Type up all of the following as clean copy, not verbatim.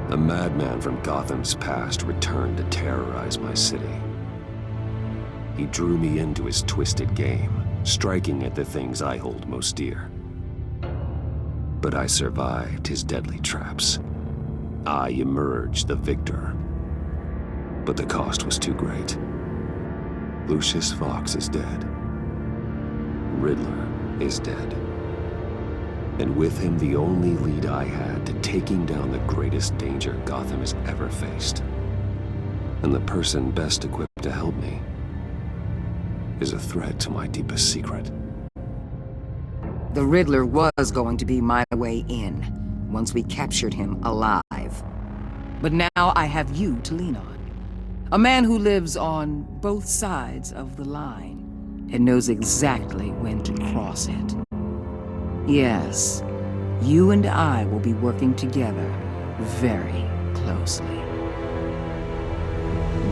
A madman from Gotham's past returned to terrorize my city. He drew me into his twisted game, striking at the things I hold most dear. But I survived his deadly traps. I emerged the victor. But the cost was too great. Lucius Fox is dead. Riddler is dead. And with him, the only lead I had to taking down the greatest danger Gotham has ever faced. And the person best equipped to help me is a threat to my deepest secret. The Riddler was going to be my way in, once we captured him alive. But now I have you to lean on. A man who lives on both sides of the line and knows exactly when to cross it. Yes, you and I will be working together very closely.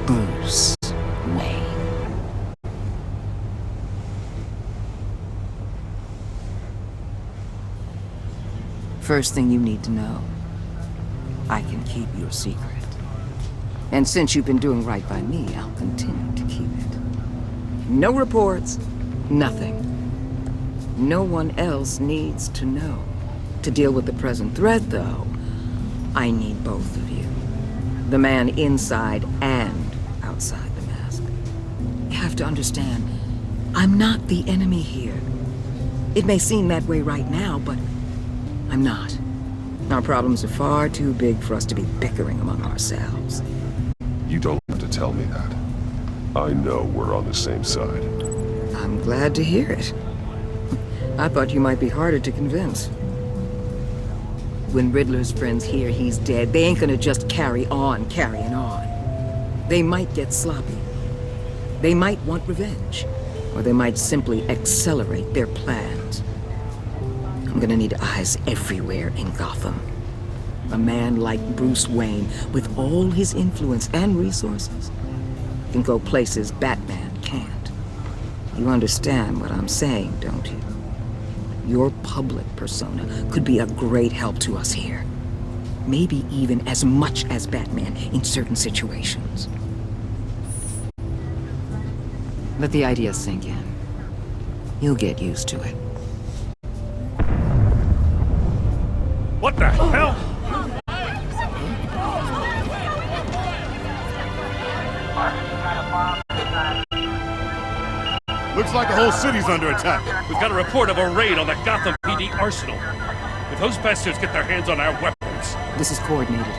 Bruce Wayne. First thing you need to know, I can keep your secret. And since you've been doing right by me, I'll continue to keep it. No reports, nothing. No one else needs to know. To deal with the present threat, though, I need both of you. The man inside and outside the mask. You have to understand, I'm not the enemy here. It may seem that way right now, but I'm not. Our problems are far too big for us to be bickering among ourselves. You don't have to tell me that. I know we're on the same side. I'm glad to hear it. I thought you might be harder to convince. When Riddler's friends hear he's dead, they ain't gonna just carry on carrying on. They might get sloppy. They might want revenge. Or they might simply accelerate their plans. I'm gonna need eyes everywhere in Gotham. A man like Bruce Wayne, with all his influence and resources, can go places Batman can't. You understand what I'm saying, don't you? Your public persona could be a great help to us here. Maybe even as much as Batman in certain situations. Let the idea sink in. You'll get used to it. What the hell? Looks like the whole city's under attack. We've got a report of a raid on the Gotham PD arsenal. If those bastards get their hands on our weapons... This is coordinated.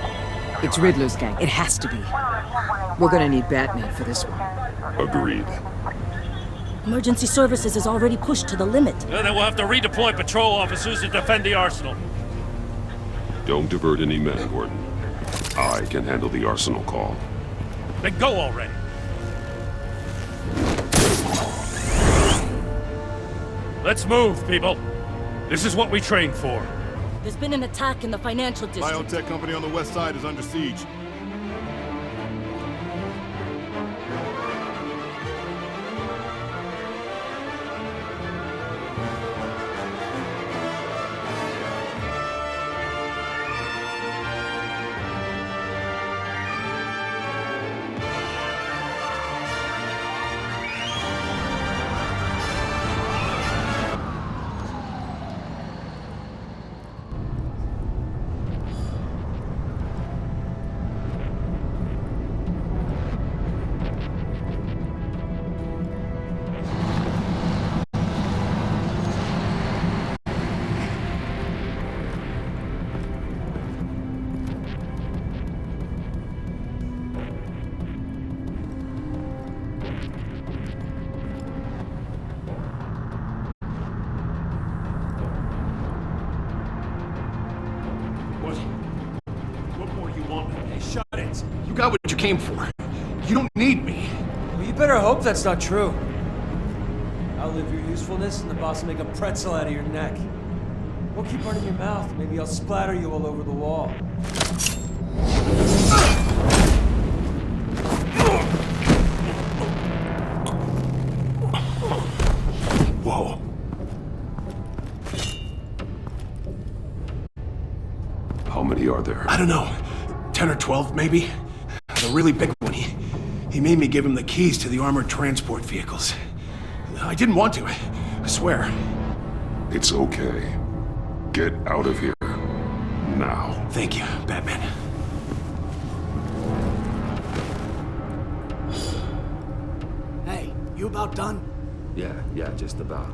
It's Riddler's gang. It has to be. We're gonna need Batman for this one. Agreed. Emergency services is already pushed to the limit. Then we'll have to redeploy patrol officers to defend the arsenal. Don't divert any men, Gordon. I can handle the arsenal call. Then go already. Let's move, people. This is what we trained for. There's been an attack in the financial district. Biotech company on the west side is under siege. You got what you came for. You don't need me. Well, you better hope that's not true. Outlive your usefulness and the boss will make a pretzel out of your neck. Don't keep running your mouth. Maybe I'll splatter you all over the wall. Whoa. How many are there? I don't know. 10 or 12, maybe. The really big one. He made me give him the keys to the armored transport vehicles. I didn't want to, I swear. It's okay. Get out of here. Now. Thank you, Batman. Hey, you about done? Yeah, just about.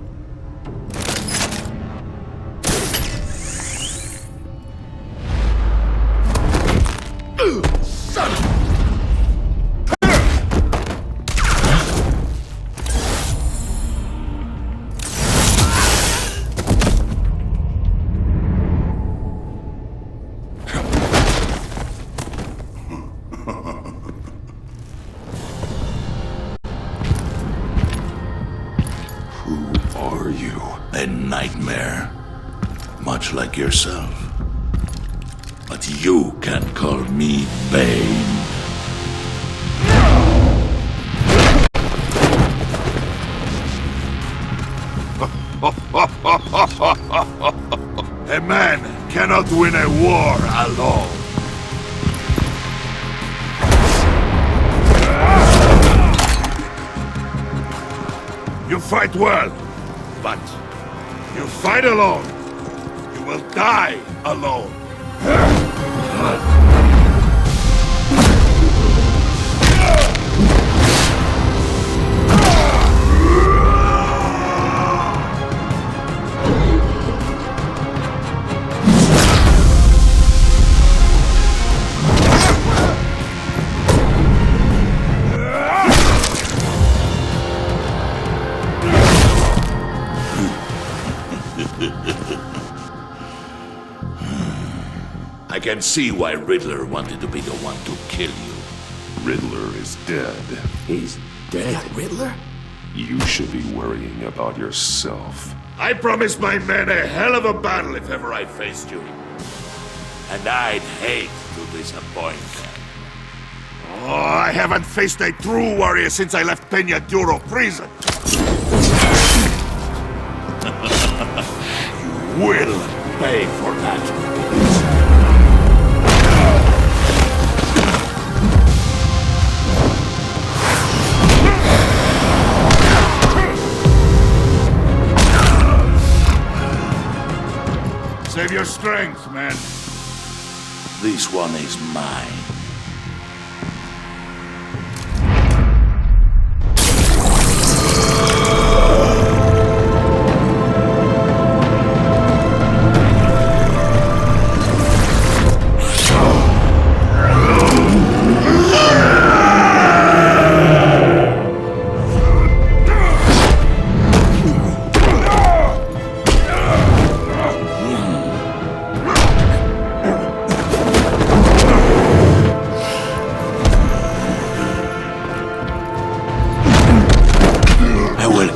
Son of... Who are you? A nightmare. Much like yourself. But you can call me Bane. A man cannot win a war alone. You fight well, but you fight alone. You will die alone. I can see why Riddler wanted to be the one to kill you. Riddler is dead. He's dead. Got Riddler? You should be worrying about yourself. I promised my men a hell of a battle if ever I faced you. And I'd hate to disappoint them. Oh, I haven't faced a true warrior since I left Peña Duro prison. You will pay for that. Save your strength, man. This one is mine.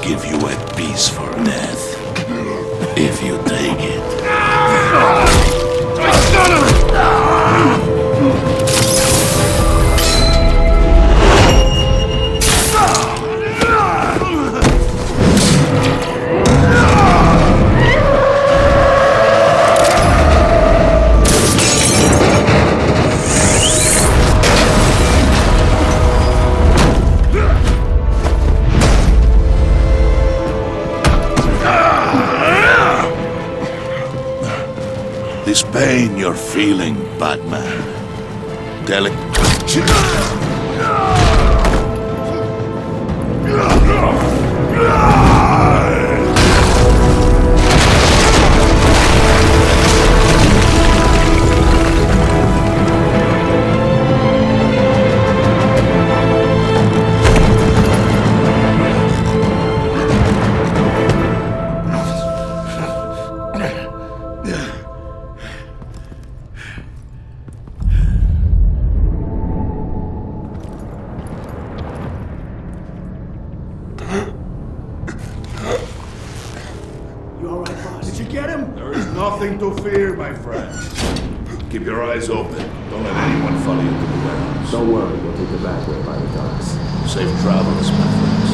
Give you a piece for death, if you take it. This pain you're feeling, Batman. Tell it. You alright, boss? Did you get him? There is nothing to fear, my friend. Keep your eyes open. Don't let anyone follow you to the warehouse. Don't worry, we'll take the back way by the docks. Safe travels, my friends.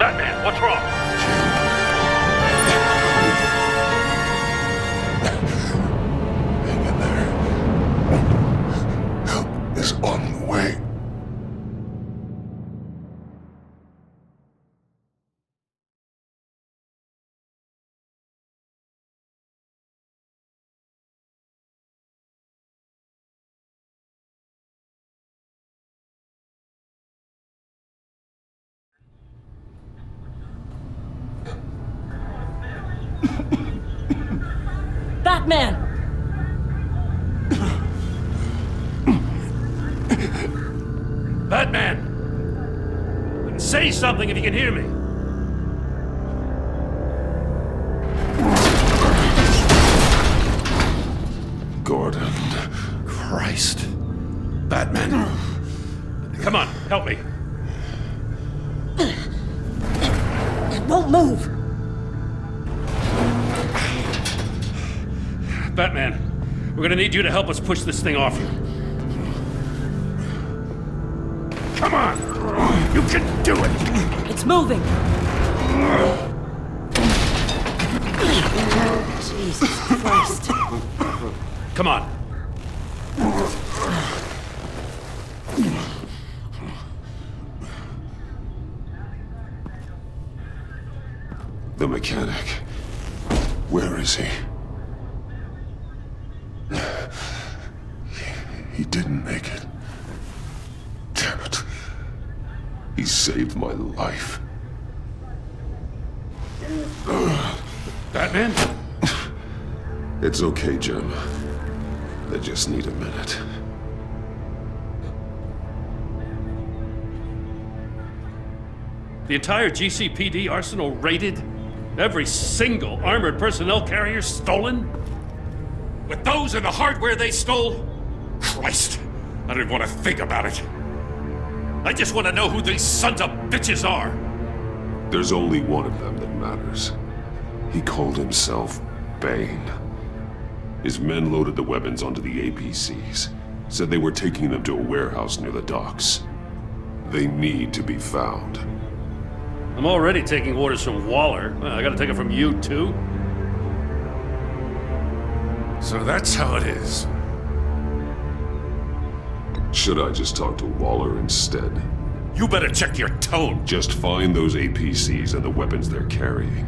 Batman, what's wrong? Hang in there. Help is on the way. Batman! Batman! Say something if you can hear me. Gordon. Christ. Batman. Come on, help me. It won't move! Batman, we're gonna need you to help us push this thing off you. Come on! You can do it! It's moving! Jesus Christ. Come on. The mechanic. Where is he? He didn't make it. Damn it. He saved my life. Batman? It's okay, Jim. I just need a minute. The entire GCPD arsenal raided? Every single armored personnel carrier stolen? With those and the hardware they stole? Christ, I don't even want to think about it. I just want to know who these sons of bitches are. There's only one of them that matters. He called himself Bane. His men loaded the weapons onto the APCs, said they were taking them to a warehouse near the docks. They need to be found. I'm already taking orders from Waller. I gotta take it from you, too? So that's how it is. Should I just talk to Waller instead? You better check your tone. Just find those APCs and the weapons they're carrying.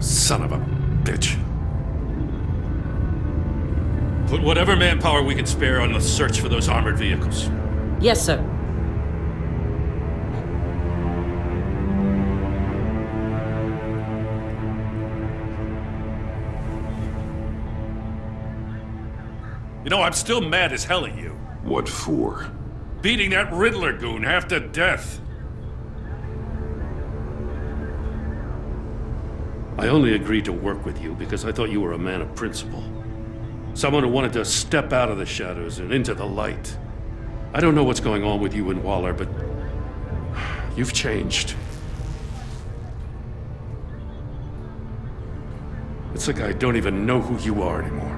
Son of a bitch. Put whatever manpower we can spare on the search for those armored vehicles. Yes, sir. You know, I'm still mad as hell at you. What for? Beating that Riddler goon half to death. I only agreed to work with you because I thought you were a man of principle. Someone who wanted to step out of the shadows and into the light. I don't know what's going on with you and Waller, but you've changed. It's like I don't even know who you are anymore.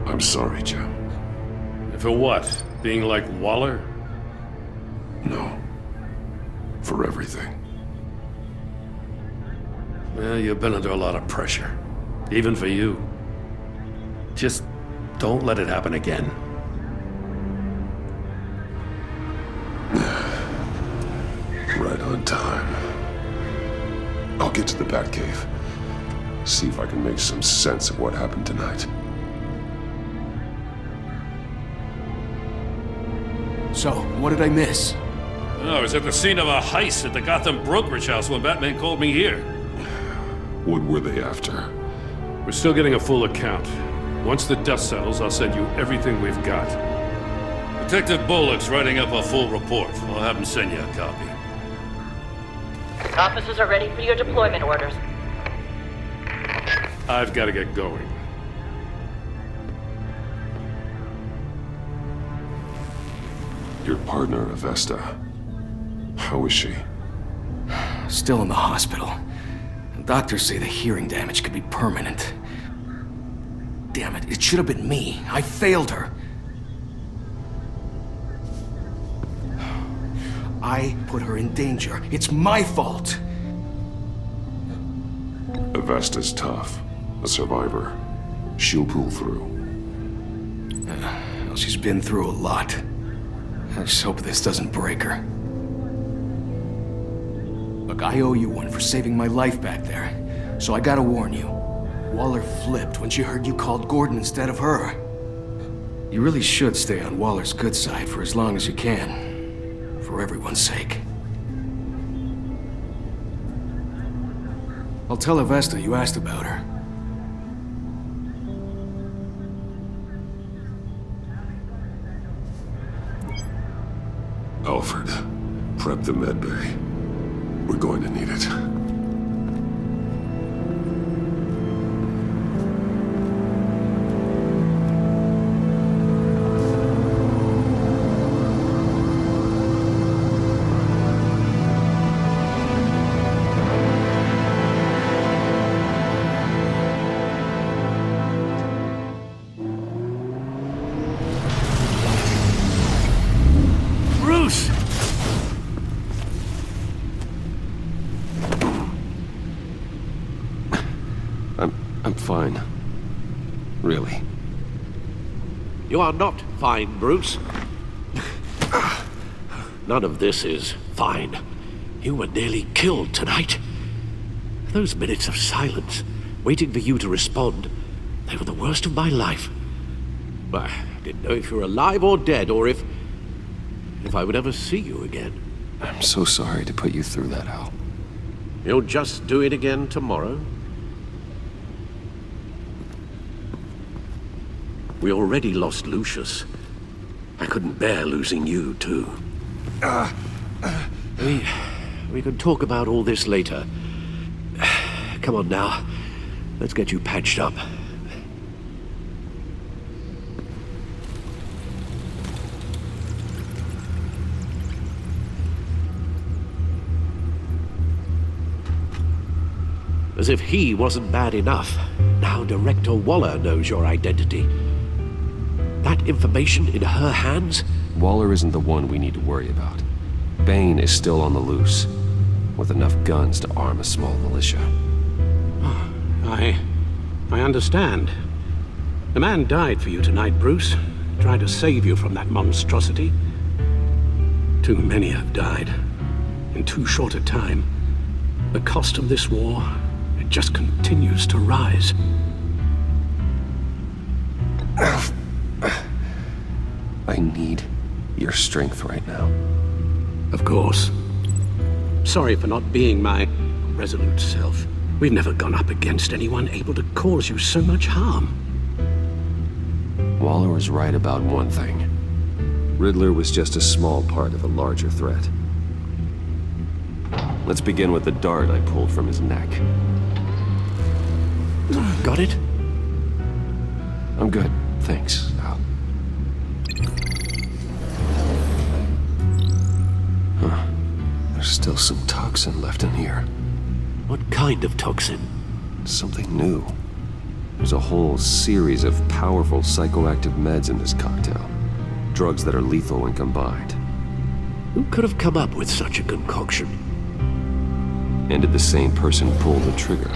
I'm sorry, Jim. For what? Being like Waller? No. For everything. Well, you've been under a lot of pressure. Even for you. Just don't let it happen again. Right on time. I'll get to the Batcave. See if I can make some sense of what happened tonight. So, what did I miss? Oh, I was at the scene of a heist at the Gotham brokerage house when Batman called me here. What were they after? We're still getting a full account. Once the dust settles, I'll send you everything we've got. Detective Bullock's writing up a full report. I'll have him send you a copy. Officers are ready for your deployment orders. I've got to get going. Your partner, Avesta. How is she? Still in the hospital. Doctors say the hearing damage could be permanent. Damn it, it should have been me. I failed her. I put her in danger. It's my fault. Avesta's tough. A survivor. She'll pull through. Well, she's been through a lot. I just hope this doesn't break her. Look, I owe you one for saving my life back there. So I gotta warn you. Waller flipped when she heard you called Gordon instead of her. You really should stay on Waller's good side for as long as you can. For everyone's sake. I'll tell Avesta you asked about her. Alfred, prep the med bay. We're going to need it. Bruce! I'm fine. Really. You are not fine, Bruce. None of this is fine. You were nearly killed tonight. Those minutes of silence, waiting for you to respond, they were the worst of my life. I didn't know if you were alive or dead, or if I would ever see you again. I'm so sorry to put you through that, Al. You'll just do it again tomorrow? We already lost Lucius. I couldn't bear losing you, too. We can talk about all this later. Come on now. Let's get you patched up. As if he wasn't bad enough, now Director Waller knows your identity. That information in her hands? Waller isn't the one we need to worry about. Bane is still on the loose, with enough guns to arm a small militia. I understand. The man died for you tonight, Bruce. Tried to save you from that monstrosity. Too many have died. In too short a time. The cost of this war, it just continues to rise. I need your strength right now. Of course. Sorry for not being my resolute self. We've never gone up against anyone able to cause you so much harm. Waller was right about one thing. Riddler was just a small part of a larger threat. Let's begin with the dart I pulled from his neck. Got it? I'm good, thanks, Al. Huh. There's still some toxin left in here. What kind of toxin? Something new. There's a whole series of powerful psychoactive meds in this cocktail. Drugs that are lethal when combined. Who could have come up with such a concoction? And did the same person pull the trigger?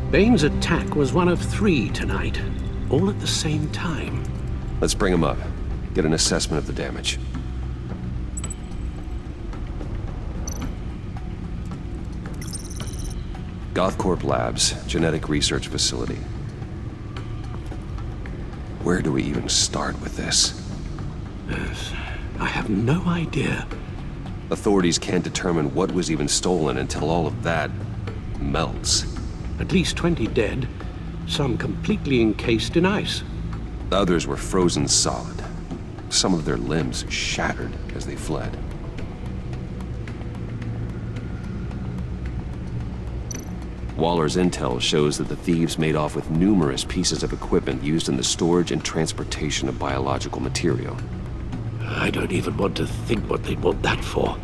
Bane's attack was one of 3 tonight, all at the same time. Let's bring him up. Get an assessment of the damage. Gothcorp Labs, genetic research facility. Where do we even start with this? Yes, I have no idea. Authorities can't determine what was even stolen until all of that melts. At least 20 dead, some completely encased in ice. Others were frozen solid. Some of their limbs shattered as they fled. Waller's intel shows that the thieves made off with numerous pieces of equipment used in the storage and transportation of biological material. I don't even want to think what they'd want that for.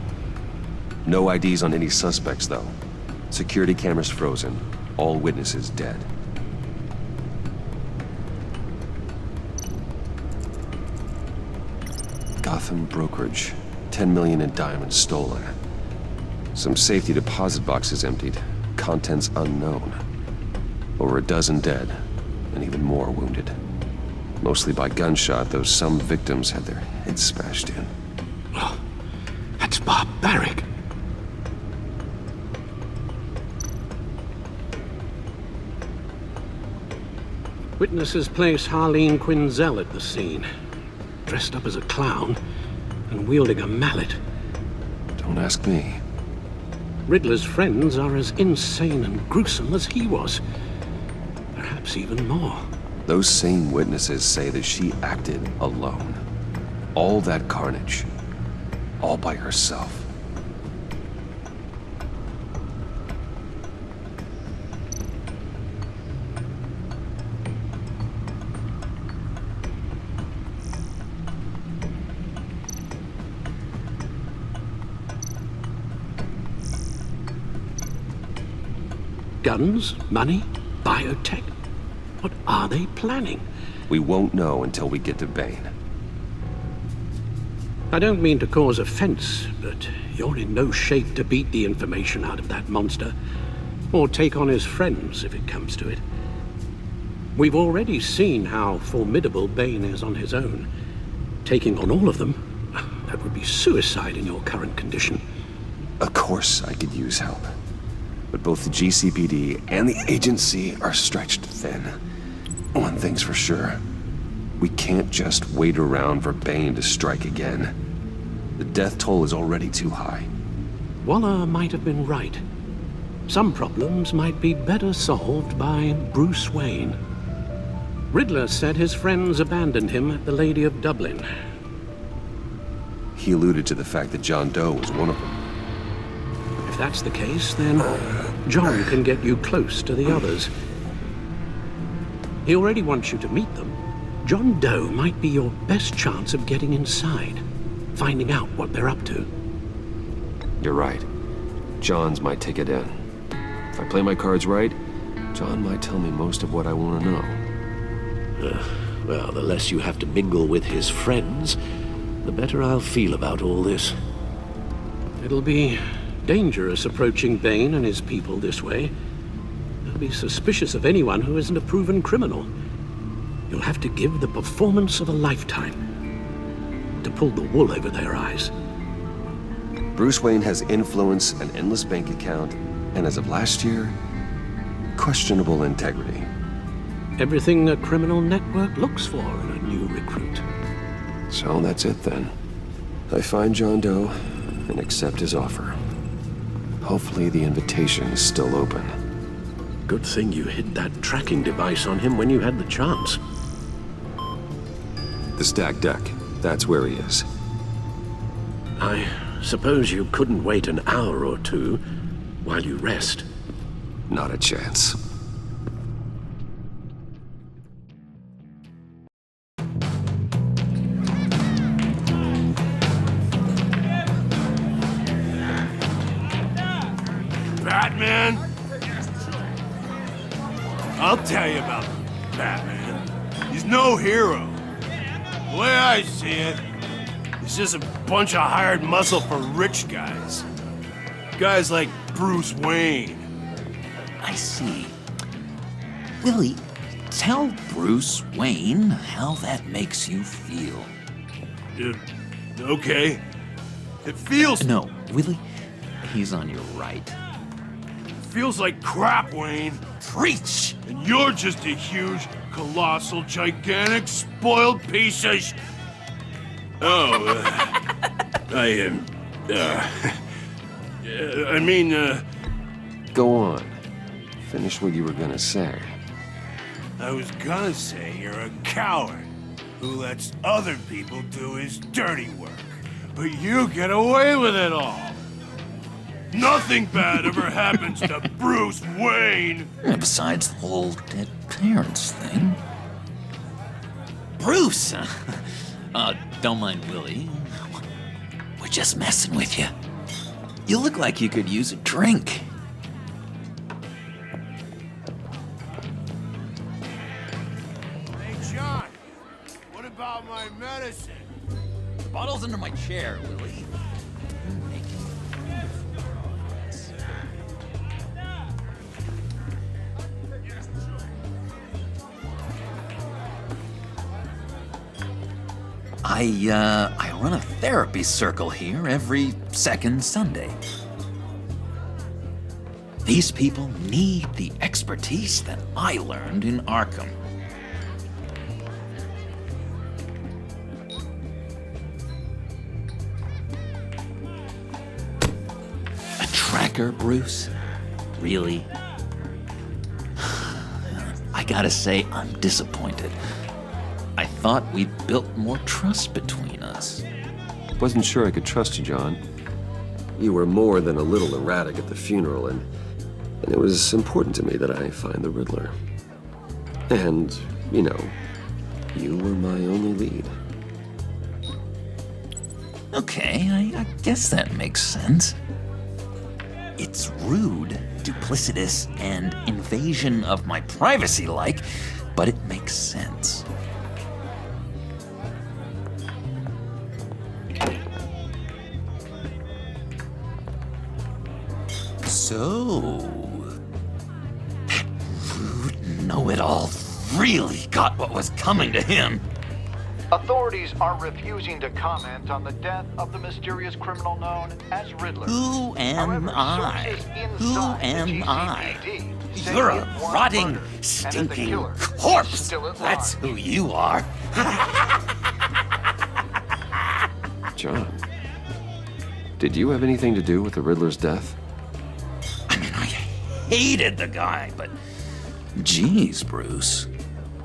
No IDs on any suspects, though. Security cameras frozen. All witnesses dead. Gotham. Gotham brokerage. 10 million in diamonds stolen. Some safety deposit boxes emptied. Contents unknown. Over a dozen dead, and even more wounded. Mostly by gunshot, though some victims had their heads smashed in. Oh, that's barbaric. Witnesses place Harleen Quinzel at the scene, dressed up as a clown and wielding a mallet. Don't ask me. Riddler's friends are as insane and gruesome as he was. Perhaps even more. Those same witnesses say that she acted alone. All that carnage. All by herself. Guns? Money? Biotech? What are they planning? We won't know until we get to Bane. I don't mean to cause offense, but you're in no shape to beat the information out of that monster, or take on his friends if it comes to it. We've already seen how formidable Bane is on his own. Taking on all of them, that would be suicide in your current condition. Of course I could use help. But both the GCPD and the agency are stretched thin. One thing's for sure. We can't just wait around for Bane to strike again. The death toll is already too high. Waller might have been right. Some problems might be better solved by Bruce Wayne. Riddler said his friends abandoned him at the Lady of Dublin. He alluded to the fact that John Doe was one of them. If that's the case, then John can get you close to the others. He already wants you to meet them. John Doe might be your best chance of getting inside, finding out what they're up to. You're right. John's might take it in. If I play my cards right, John might tell me most of what I want to know. Well, the less you have to mingle with his friends, the better I'll feel about all this. It'll be dangerous approaching Bane and his people this way. They'll be suspicious of anyone who isn't a proven criminal. You'll have to give the performance of a lifetime to pull the wool over their eyes. Bruce Wayne has influence, an endless bank account, and as of last year, questionable integrity. Everything a criminal network looks for in a new recruit. So that's it then. I find John Doe and accept his offer. Hopefully the invitation is still open. Good thing you hid that tracking device on him when you had the chance. The stacked deck. That's where he is. I suppose you couldn't wait an hour or two while you rest. Not a chance. Batman? I'll tell you about Batman. He's no hero. The way I see it, he's just a bunch of hired muscle for rich guys. Guys like Bruce Wayne. I see. Willie, tell Bruce Wayne how that makes you feel. Okay. It feels... No, Willie, he's on your right. Feels like crap, Wayne. Preach! And you're just a huge, colossal, gigantic, spoiled piece of Go on. Finish what you were gonna say. I was gonna say you're a coward who lets other people do his dirty work. But you get away with it all. Nothing bad ever happens to Bruce Wayne! Besides the whole dead parents thing. Bruce! Don't mind Willie. We're just messing with you. You look like you could use a drink. Hey, John. What about my medicine? bottles under my chair, Willie. You're making wonderful progress. I run a therapy circle here every second Sunday. These people need the expertise that I learned in Arkham. A tracker, Bruce? Really? I gotta say, I'm disappointed. I thought we'd built more trust between us. Wasn't sure I could trust you, John. You were more than a little erratic at the funeral, and it was important to me that I find the Riddler. And, you know, you were my only lead. Okay, I guess that makes sense. It's rude, duplicitous, and invasion of my privacy-like, but it makes sense. So, that rude know-it-all really got what was coming to him. Authorities are refusing to comment on the death of the mysterious criminal known as Riddler. Who am I? Who am I? say You're he a had one rotting, murder, and that the stinking killer is corpse. still at That's large. who you are. John, did you have anything to do with the Riddler's death? Hated the guy, but geez, Bruce,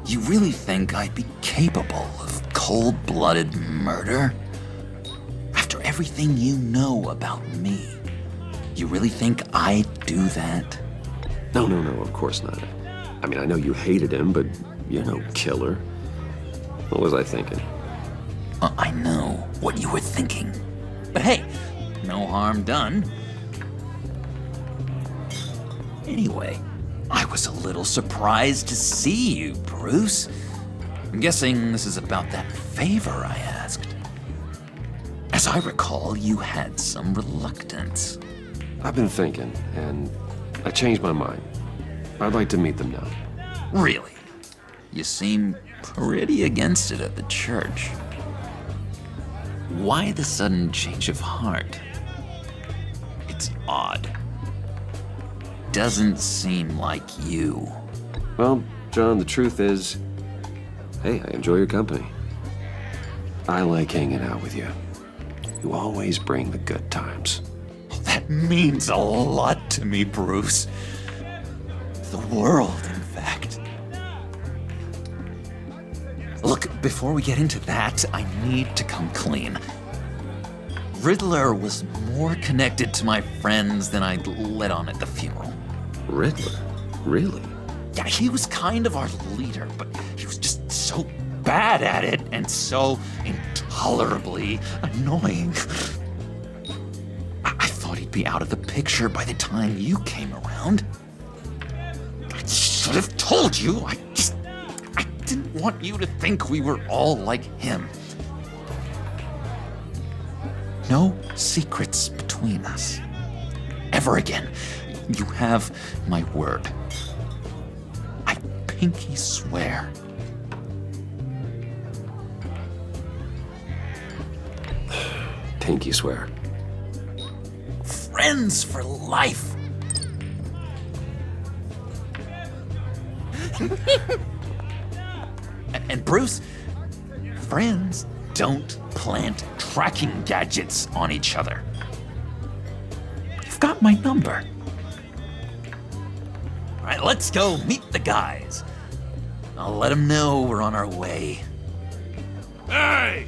you really think I'd be capable of cold-blooded murder? After everything you know about me, you really think I'd do that? No, of course not. I mean, I know you hated him, but you're no killer. What was I thinking? I know what you were thinking. But hey, no harm done. Anyway, I was a little surprised to see you, Bruce. I'm guessing this is about that favor I asked. As I recall, you had some reluctance. I've been thinking, and I changed my mind. I'd like to meet them now. Really? You seem pretty against it at the church. Why the sudden change of heart? It's odd. Doesn't seem like you. Well, John, the truth is, hey, I enjoy your company. I like hanging out with you. You always bring the good times. That means a lot to me, Bruce. The world, in fact. Look, before we get into that, I need to come clean. Riddler was more connected to my friends than I'd let on at the funeral. Riddler? Really? Yeah, he was kind of our leader, but he was just so bad at it and so intolerably annoying. I thought he'd be out of the picture by the time you came around. I should have told you. I didn't want you to think we were all like him. No secrets between us. Ever again. You have my word. I pinky swear. Pinky swear. Friends for life. And Bruce, friends don't plant tracking gadgets on each other. You've got my number. All right, let's go meet the guys. I'll let them know we're on our way. Hey!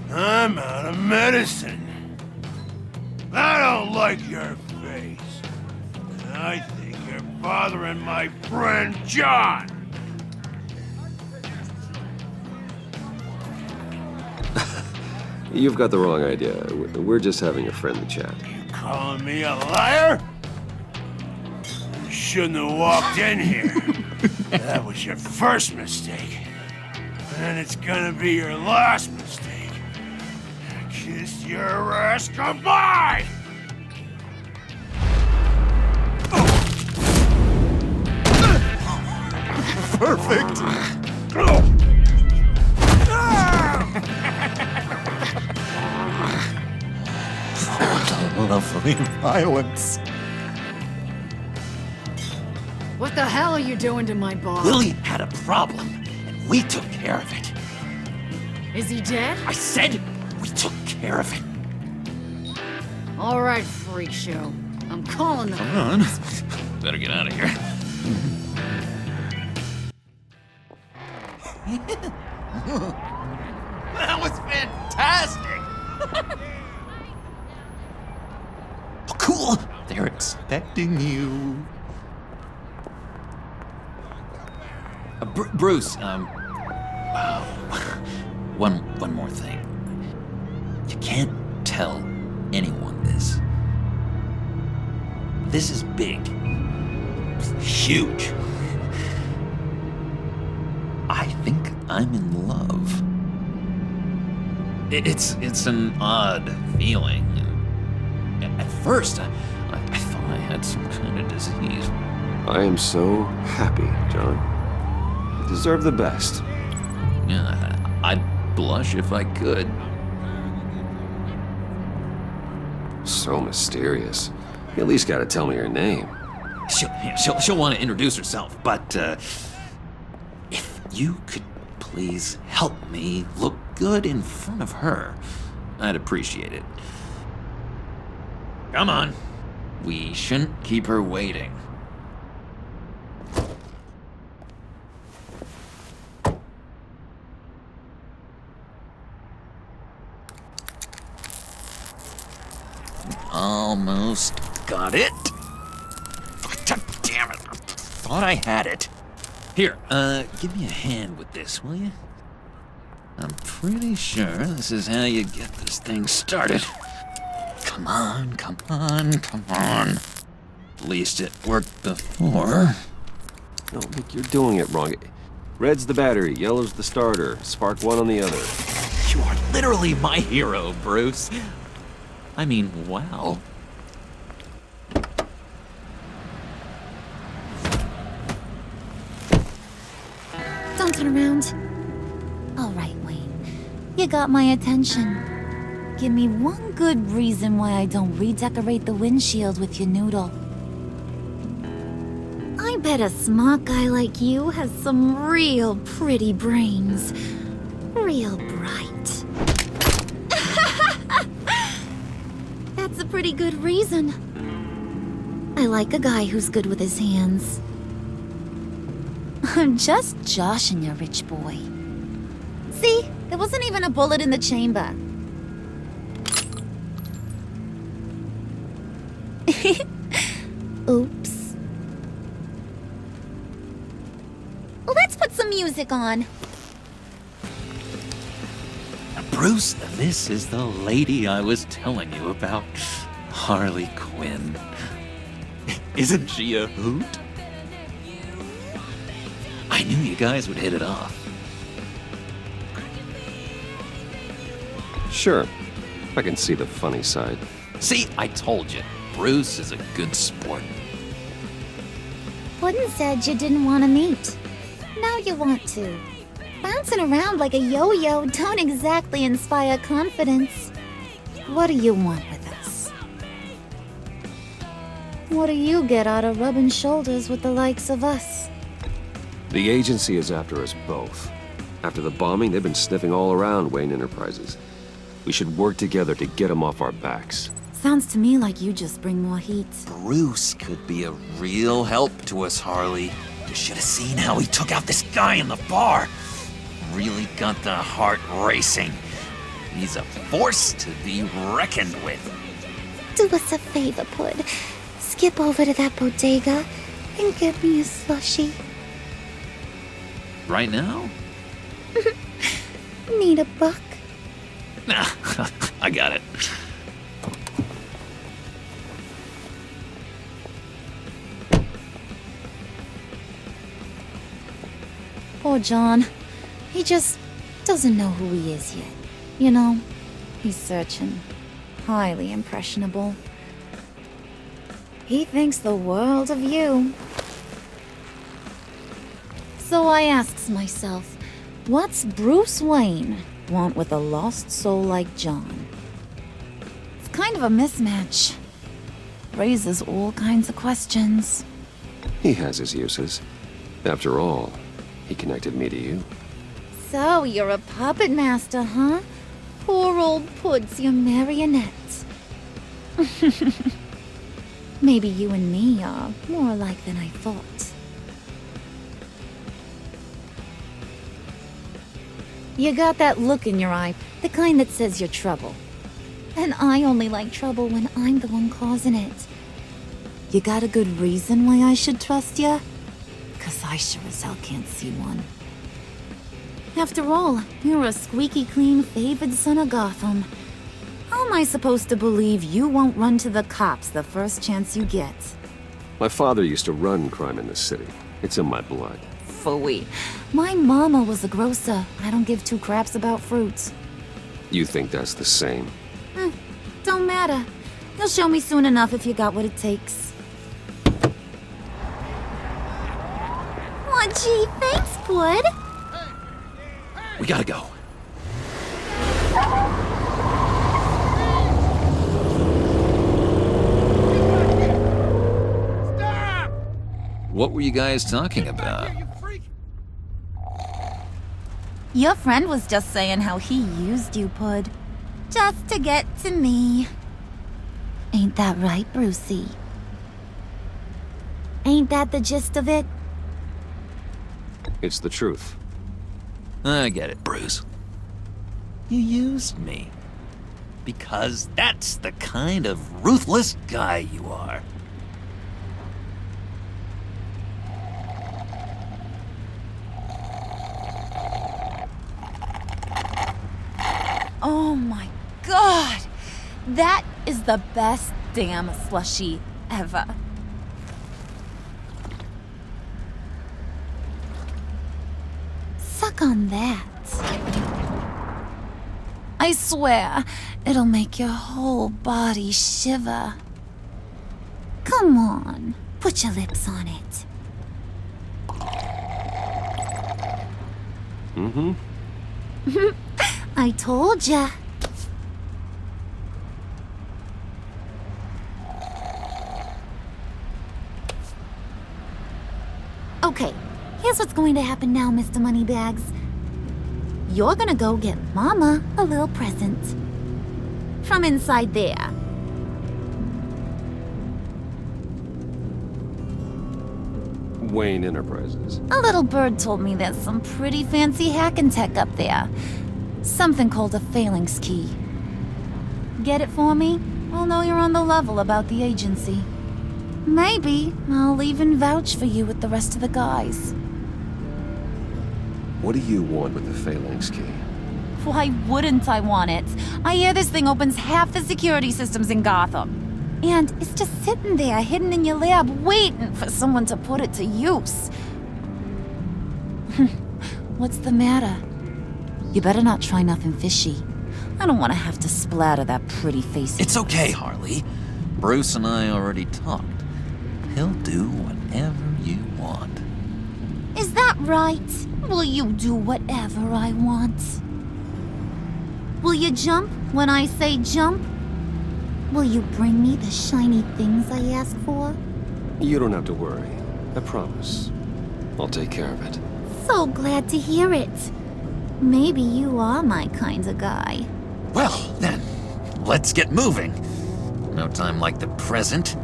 I'm out of medicine. I don't like your face. And I think you're bothering my friend John. You've got the wrong idea. We're just having a friendly chat. You calling me a liar? You shouldn't have walked in here. That was your first mistake. And it's gonna be your last mistake. Kiss your ass goodbye! Perfect! Lovely violence. What the hell are you doing to my boss? Lily had a problem, and we took care of it. Is he dead? I said we took care of it. All right, freak show. I'm calling the Come on. Better get out of here. That was fantastic! Oh, cool. They're expecting you. Bruce, one more thing. You can't tell anyone this. This is big. Huge. I think I'm in love. It's an odd feeling. At first, I thought I had some kind of disease. I am so happy, John. You deserve the best. Yeah, I'd blush if I could. So mysterious. You at least gotta tell me her name. She'll want to introduce herself, but if you could please help me look good in front of her, I'd appreciate it. Come on. We shouldn't keep her waiting. Almost got it. Damn it. Thought I had it. Here, give me a hand with this, will you? I'm pretty sure this is how you get this thing started. Come on, come on, come on. At least it worked before. No, look, you're doing it wrong. Red's the battery, yellow's the starter, spark one on the other. You are literally my hero, Bruce. I mean, wow. Don't turn around. All right, Wayne. You got my attention. Give me one good reason why I don't redecorate the windshield with your noodle. I bet a smart guy like you has some real pretty brains. Real bright. That's a pretty good reason. I like a guy who's good with his hands. I'm just joshing you, rich boy. See? There wasn't even a bullet in the chamber. Oops. Let's put some music on. Bruce, this is the lady I was telling you about. Harley Quinn. Isn't she a hoot? I knew you guys would hit it off. Sure. I can see the funny side. See, I told you. Bruce is a good sport. Puddin' said you didn't want to meet. Now you want to. Bouncing around like a yo-yo don't exactly inspire confidence. What do you want with us? What do you get out of rubbing shoulders with the likes of us? The agency is after us both. After the bombing, they've been sniffing all around Wayne Enterprises. We should work together to get them off our backs. Sounds to me like you just bring more heat. Bruce could be a real help to us, Harley. You should have seen how he took out this guy in the bar. Really got the heart racing. He's a force to be reckoned with. Do us a favor, Pud. Skip over to that bodega and get me a slushie. Right now? Need a buck? Nah, I got it. Poor John. He just Doesn't know who he is yet. You know, he's searching. Highly impressionable. He thinks the world of you. So I asks myself, what's Bruce Wayne want with a lost soul like John? It's kind of a mismatch. Raises all kinds of questions. He has his uses. After all, he connected me to you. So you're a puppet master, huh? Poor old Pud's your marionette. Maybe you and me are more alike than I thought. You got that look in your eye, the kind that says you're trouble. And I only like trouble when I'm the one causing it. You got a good reason why I should trust you? 'Cause I sure as hell can't see one. After all, you're a squeaky clean favored son of Gotham. How am I supposed to believe you won't run to the cops the first chance you get? My father used to run crime in this city. It's in my blood. Phooey. My mama was a grocer. I don't give two craps about fruits. You think that's the same? Don't matter. You'll show me soon enough if you got what it takes. Aw, gee, thanks, Pud. We gotta go. What were you guys talking about? Your friend was just saying how he used you, Pud. Just to get to me. Ain't that right, Brucey? Ain't that the gist of it? It's the truth. I get it, Bruce. You used me. Because that's the kind of ruthless guy you are. Oh my god! That is the best damn slushie ever. Suck on that. I swear, it'll make your whole body shiver. Come on, put your lips on it. Mm-hmm. I told ya. Okay, here's what's going to happen now, Mr. Moneybags. You're gonna go get Mama a little present. From inside there. Wayne Enterprises. A little bird told me there's some pretty fancy hacking tech up there. Something called a phalanx key. Get it for me? I'll know you're on the level about the agency. Maybe I'll even vouch for you with the rest of the guys. What do you want with the phalanx key? Why wouldn't I want it? I hear this thing opens half the security systems in Gotham. And it's just sitting there, hidden in your lab, waiting for someone to put it to use. What's the matter? You better not try nothing fishy. I don't want to have to splatter that pretty face. It's okay, Harley. Bruce and I already talked. He'll do whatever you want. Is that right? Will you do whatever I want? Will you jump when I say jump? Will you bring me the shiny things I ask for? You don't have to worry. I promise. I'll take care of it. So glad to hear it. Maybe you are my kind of guy. Well, then, let's get moving. No time like the present.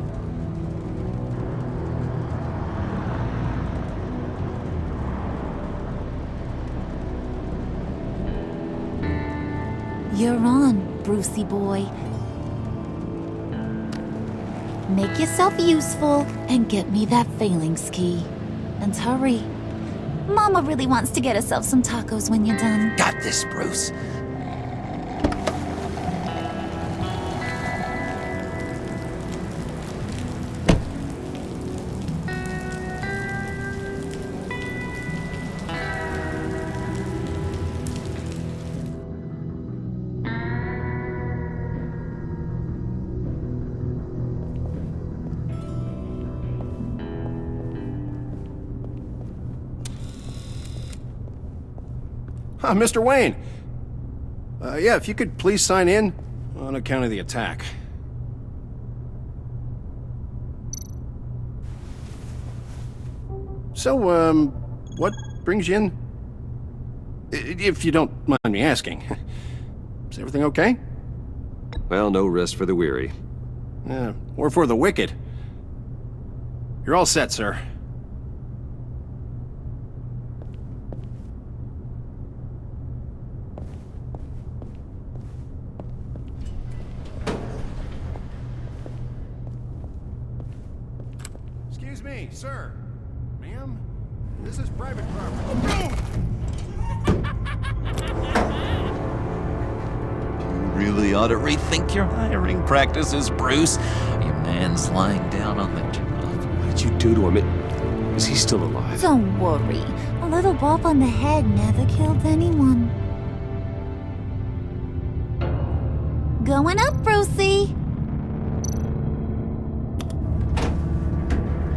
You're on, Brucey boy. Make yourself useful and get me that phalanx key. And hurry. Mama really wants to get herself some tacos when you're done. Got this, Bruce. Mr. Wayne. Yeah, if you could please sign in on account of the attack. So, what brings you in? If you don't mind me asking. Is everything okay? Well, no rest for the weary. Or for the wicked. You're all set, sir. Excuse me, sir. Ma'am? This is private property. You really ought to rethink your hiring practices, Bruce. Your man's lying down on the job. What did you do to him? Is he still alive? Don't worry. A little bump on the head never killed anyone. Going up, Brucey.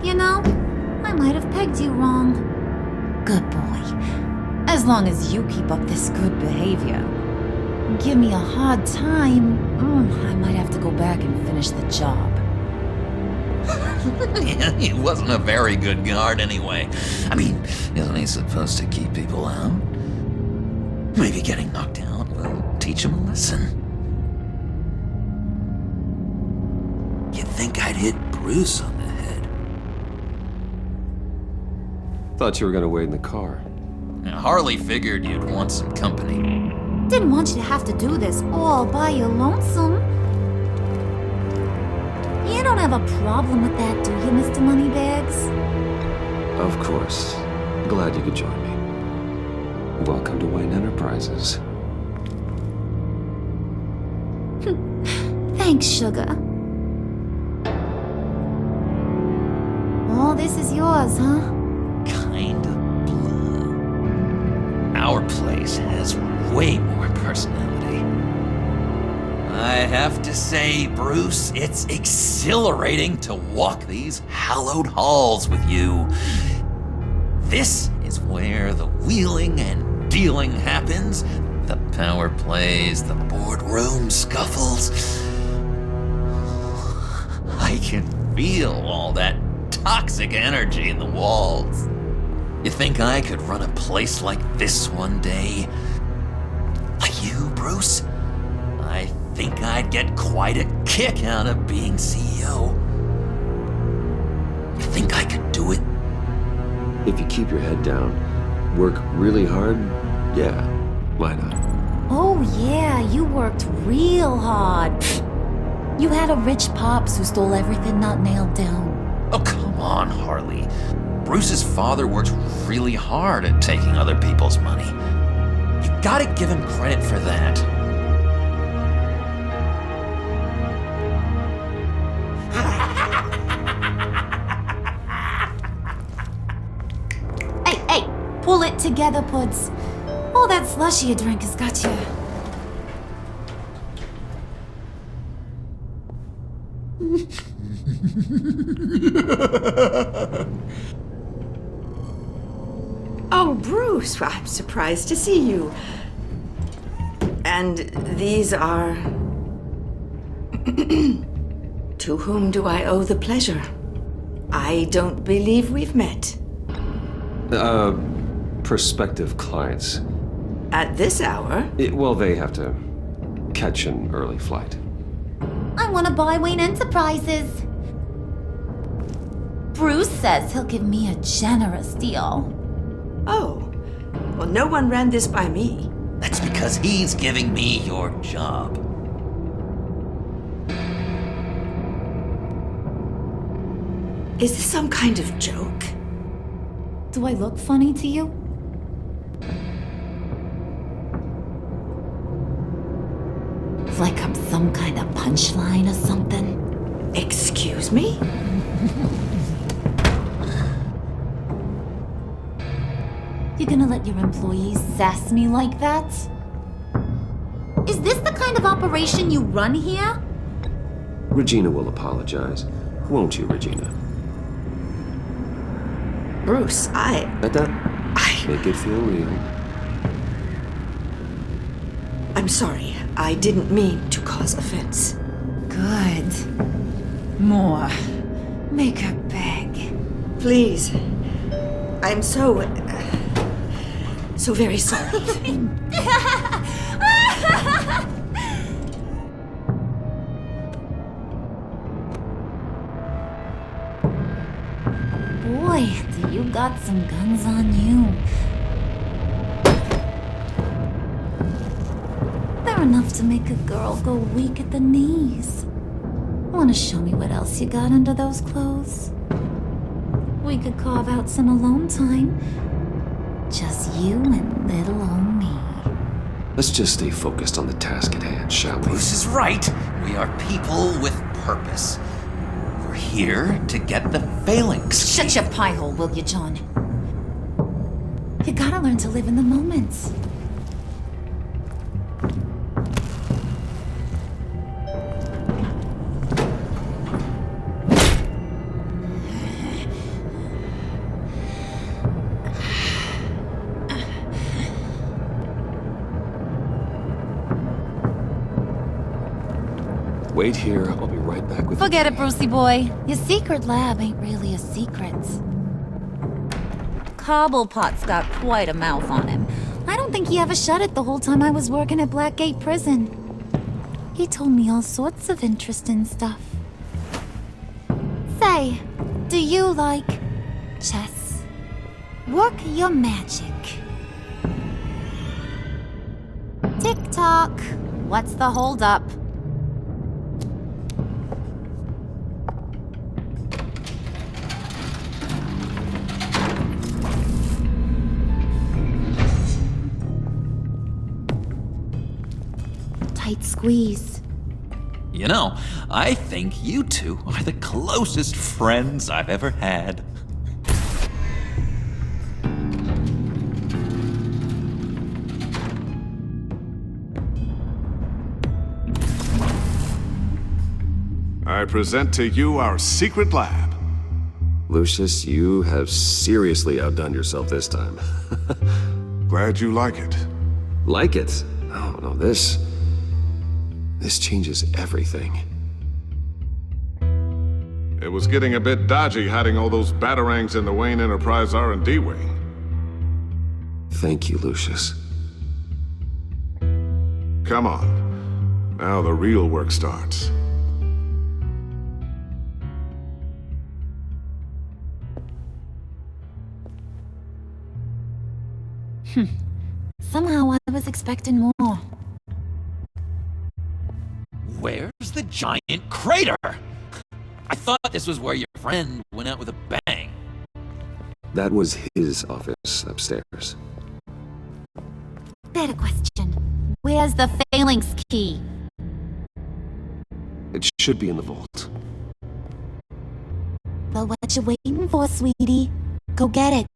You know, I might have pegged you wrong. Good boy. As long as you keep up this good behavior. Give me a hard time, I might have to go back and finish the job. Yeah, he wasn't a very good guard anyway. I mean, isn't he supposed to keep people out? Maybe getting knocked out will teach him a lesson. You'd think I'd hit Bruce on the head. Thought you were gonna wait in the car. Now, Harley figured you'd want some company. Didn't want you to have to do this all by your lonesome. You don't have a problem with that, do you, Mr. Moneybags? Of course. Glad you could join me. Welcome to Wayne Enterprises. Thanks, sugar. All this is yours, huh? Kind of blue. Our place has way more personality. I have to say, Bruce, it's exhilarating to walk these hallowed halls with you. This is where the wheeling and dealing happens, the power plays, the boardroom scuffles. I can feel all that toxic energy in the walls. You think I could run a place like this one day? Like you, Bruce? I think I'd get quite a kick out of being CEO. You think I could do it? If you keep your head down, work really hard, yeah, why not? Oh yeah, you worked real hard. You had a rich pops who stole everything not nailed down. Oh, come on, Harley. Bruce's father works really hard at taking other people's money. You gotta give him credit for that. Hey, pull it together, Puds. All that slushy you drink has got you. Oh, Bruce, I'm surprised to see you. And these are... To whom do I owe the pleasure? I don't believe we've met. Prospective clients. At this hour? Well, they have to catch an early flight. I want to buy Wayne Enterprises. Bruce says he'll give me a generous deal. Oh, well, no one ran this by me. That's because he's giving me your job. Is this some kind of joke? Do I look funny to you? Like I'm some kind of punchline or something? Excuse me? You gonna let your employees sass me like that? Is this the kind of operation you run here? Regina will apologize. Won't you, Regina? Bruce, Let that make it feel real. I'm sorry. I didn't mean to cause offense. Good. More. Make her beg. Please. I'm so very sorry. Boy, do you got some guns on you. They're enough to make a girl go weak at the knees. Wanna show me what else you got under those clothes? We could carve out some alone time. Just you and little old me. Let's just stay focused on the task at hand, shall we? Bruce is right. We are people with purpose. We're here to get the phalanx. Shut your pie hole, will you, John? You gotta learn to live in the moment. Wait here, I'll be right back with Forget it, Brucey boy. Your secret lab ain't really a secret. Cobblepot's got quite a mouth on him. I don't think he ever shut it the whole time I was working at Blackgate Prison. He told me all sorts of interesting stuff. Say, do you like chess? Work your magic. Tick-tock. What's the holdup? Tight squeeze. You know, I think you two are the closest friends I've ever had. I present to you our secret lab. Lucius, you have seriously outdone yourself this time. Glad you like it. Like it? Oh, no, this changes everything. It was getting a bit dodgy hiding all those batarangs in the Wayne Enterprise R&D wing. Thank you, Lucius. Come on. Now the real work starts. Somehow I was expecting more. Where's the giant crater? I thought this was where your friend went out with a bang. That was his office upstairs. Better question. Where's the phalanx key? It should be in the vault. Well, what you waiting for, sweetie? Go get it.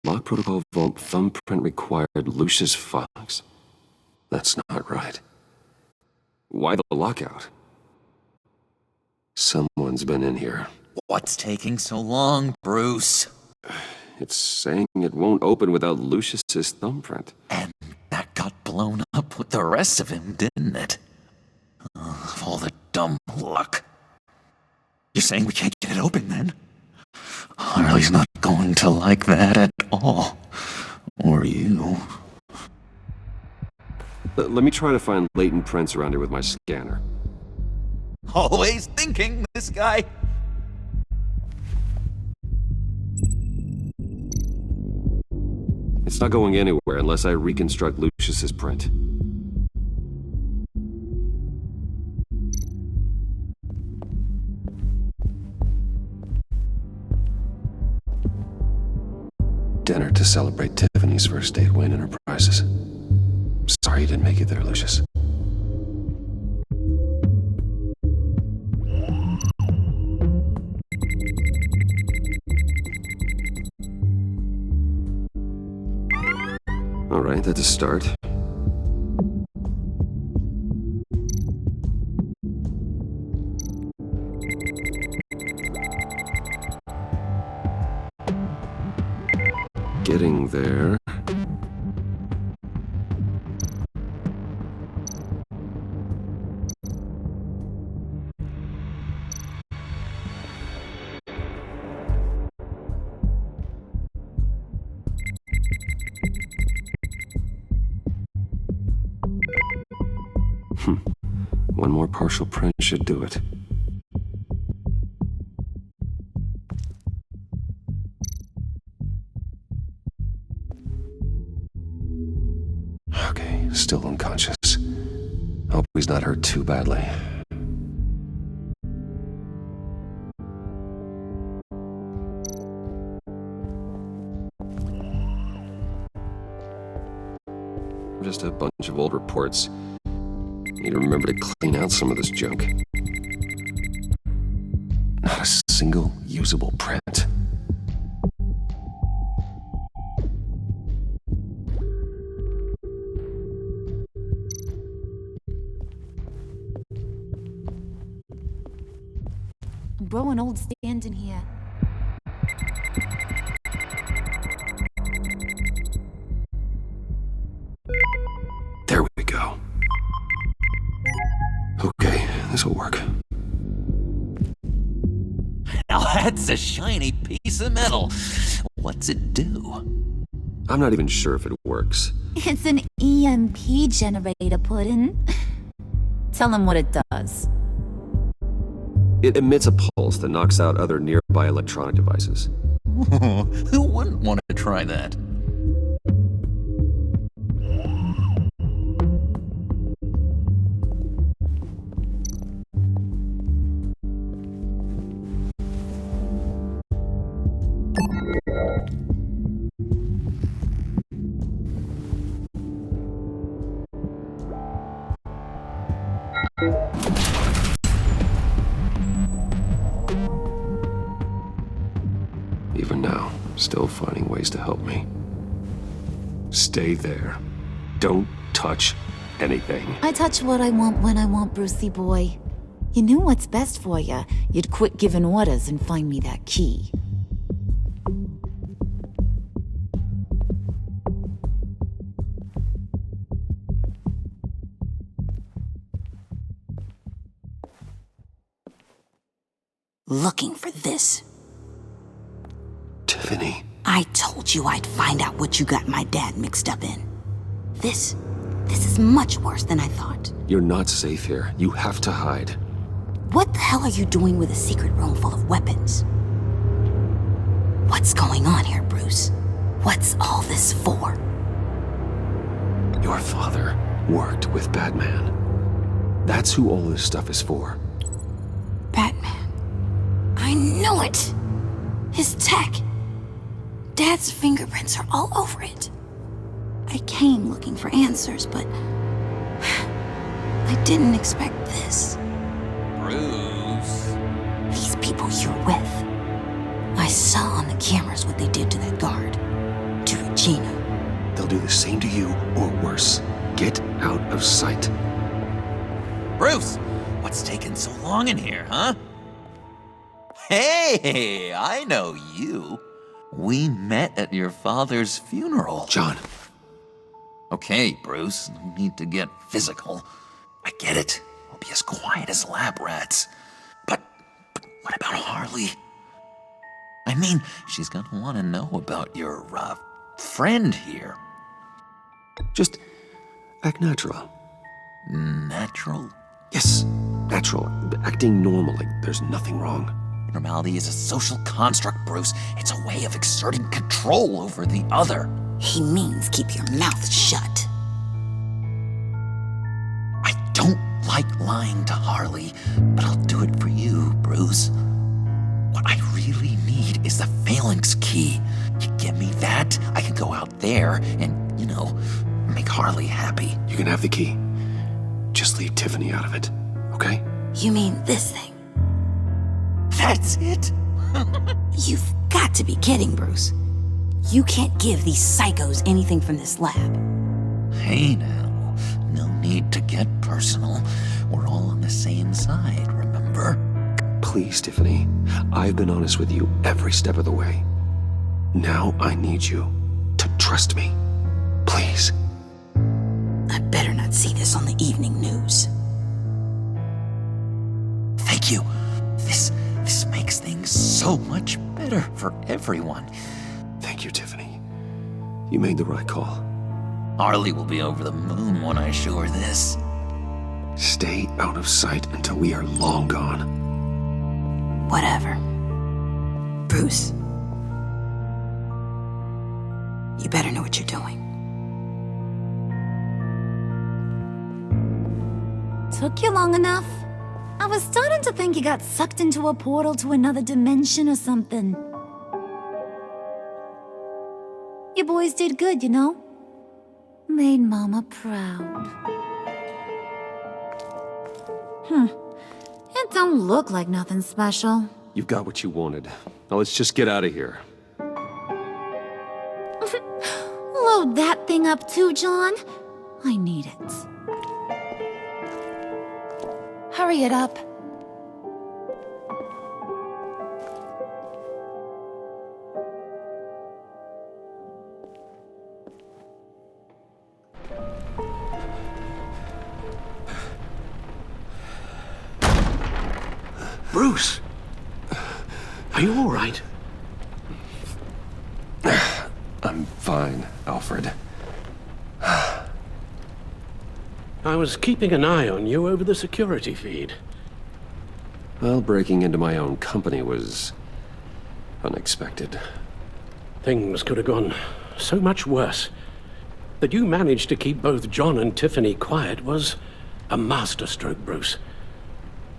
Lock protocol vault thumbprint required Lucius Fox. That's not right. Why the lockout? Someone's been in here. What's taking so long, Bruce? It's saying it won't open without Lucius's thumbprint. And that got blown up with the rest of him, didn't it? Of all the dumb luck. You're saying we can't get it open, then? Harley's not going to like that at all. Or you. Let me try to find latent prints around here with my scanner. Always thinking, this guy. It's not going anywhere unless I reconstruct Lucius's print. Dinner to celebrate Tiffany's first date, Wayne Enterprises. Sorry you didn't make it there, Lucius. All right, that's a start. Getting there. One more partial print should do it. Okay, still unconscious. Hope he's not hurt too badly. Just a bunch of old reports. Need to remember to clean out some of this junk. Not a single usable print. I'm growing old standing here. There we go. Okay, this'll work. Now that's a shiny piece of metal. What's it do? I'm not even sure if it works. It's an EMP generator, Puddin'. Tell him what it does. It emits a pulse that knocks out other nearby electronic devices. Who wouldn't want to try that? Even now, still finding ways to help me. Stay there. Don't touch anything. I touch what I want when I want, Brucey boy. You knew what's best for you. You'd quit giving orders and find me that key. Looking for this. Tiffany. I told you I'd find out what you got my dad mixed up in. This is much worse than I thought. You're not safe here. You have to hide. What the hell are you doing with a secret room full of weapons? What's going on here, Bruce? What's all this for? Your father worked with Batman. That's who all this stuff is for. Batman. I knew it! His tech. Dad's fingerprints are all over it. I came looking for answers, but I didn't expect this. Bruce. These people you're with. I saw on the cameras what they did to that guard. To Regina. They'll do the same to you, or worse. Get out of sight. Bruce, what's taking so long in here, huh? Hey, I know you. We met at your father's funeral. John. Okay, Bruce, no need to get physical. I get it. We'll be as quiet as lab rats. But what about Harley? I mean, she's gonna want to know about your, friend here. Just act natural. Natural? Yes, natural. Acting normal, like there's nothing wrong. Normality is a social construct, Bruce. It's a way of exerting control over the other. He means keep your mouth shut. I don't like lying to Harley, but I'll do it for you, Bruce. What I really need is the phalanx key. You give me that, I can go out there and, make Harley happy. You can have the key. Just leave Tiffany out of it, okay? You mean this thing? That's it? You've got to be kidding, Bruce. You can't give these psychos anything from this lab. Hey now, no need to get personal. We're all on the same side, remember? Please, Tiffany. I've been honest with you every step of the way. Now I need you to trust me. Please. I better not see this on the evening news. Thank you. This makes things so much better for everyone. Thank you, Tiffany. You made the right call. Harley will be over the moon when I show her this. Stay out of sight until we are long gone. Whatever. Bruce. You better know what you're doing. Took you long enough? I was starting to think you got sucked into a portal to another dimension or something. You boys did good, you know? Made Mama proud. It don't look like nothing special. You've got what you wanted. Now let's just get out of here. Load that thing up too, John. I need it. Hurry it up. Bruce! Are you all right? I'm fine, Alfred. I was keeping an eye on you over the security feed. Well, breaking into my own company was unexpected. Things could have gone so much worse. That you managed to keep both John and Tiffany quiet was a masterstroke, Bruce.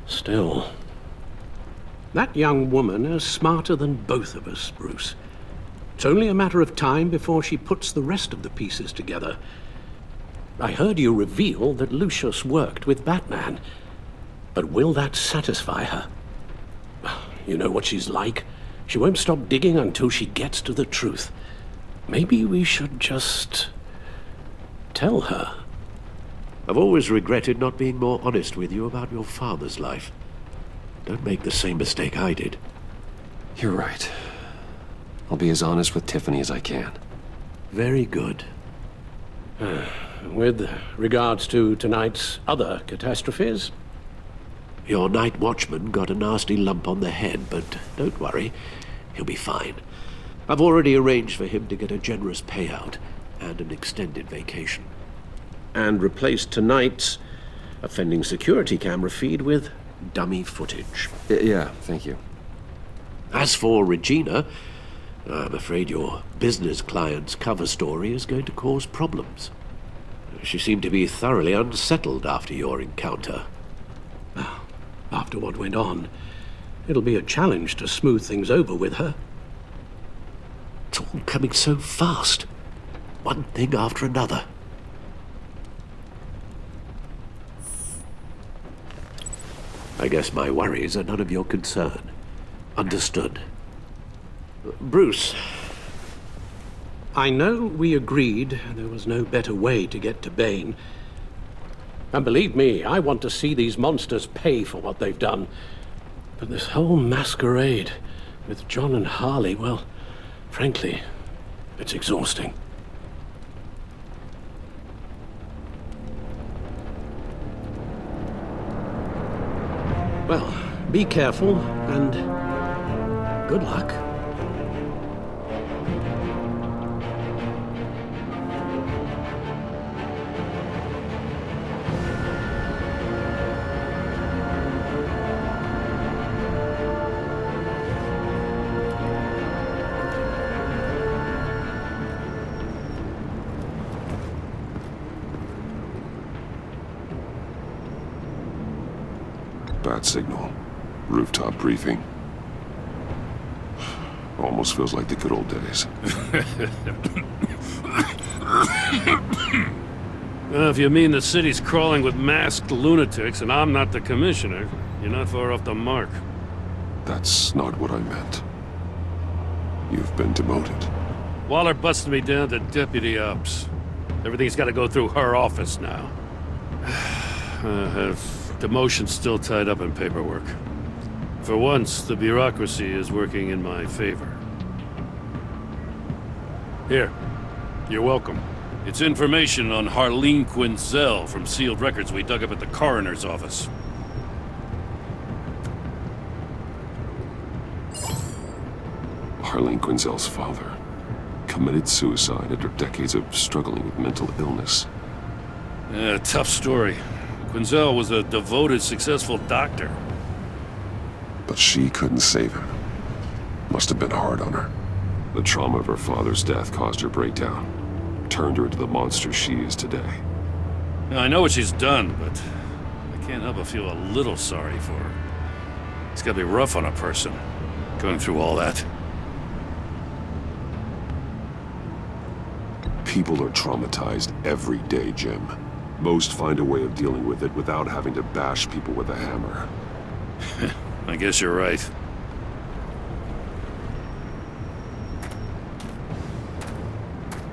Still, that young woman is smarter than both of us, Bruce. It's only a matter of time before she puts the rest of the pieces together. I heard you reveal that Lucius worked with Batman. But will that satisfy her? You know what she's like. She won't stop digging until she gets to the truth. Maybe we should just tell her. I've always regretted not being more honest with you about your father's life. Don't make the same mistake I did. You're right. I'll be as honest with Tiffany as I can. Very good. With regards to tonight's other catastrophes? Your night watchman got a nasty lump on the head, but don't worry, he'll be fine. I've already arranged for him to get a generous payout and an extended vacation. And replaced tonight's offending security camera feed with dummy footage. Yeah, thank you. As for Regina, I'm afraid your business client's cover story is going to cause problems. She seemed to be thoroughly unsettled after your encounter. After what went on, it'll be a challenge to smooth things over with her. It's all coming so fast. One thing after another. I guess my worries are none of your concern. Understood. Bruce, I know we agreed there was no better way to get to Bane. And believe me, I want to see these monsters pay for what they've done. But this whole masquerade with John and Harley, well, frankly, it's exhausting. Well, be careful and good luck. Bat signal. Rooftop briefing. Almost feels like the good old days. Well, if you mean the city's crawling with masked lunatics and I'm not the commissioner, you're not far off the mark. That's not what I meant. You've been demoted. Waller busted me down to deputy ops. Everything's got to go through her office now. Demotion's still tied up in paperwork. For once, the bureaucracy is working in my favor. Here, you're welcome. It's information on Harleen Quinzel from sealed records we dug up at the coroner's office. Harleen Quinzel's father committed suicide after decades of struggling with mental illness. Yeah, tough story. Quinzel was a devoted, successful doctor. But she couldn't save him. Must have been hard on her. The trauma of her father's death caused her breakdown. Turned her into the monster she is today. Now, I know what she's done, but I can't help but feel a little sorry for her. It's gotta be rough on a person, going through all that. People are traumatized every day, Jim. Most find a way of dealing with it without having to bash people with a hammer. I guess you're right.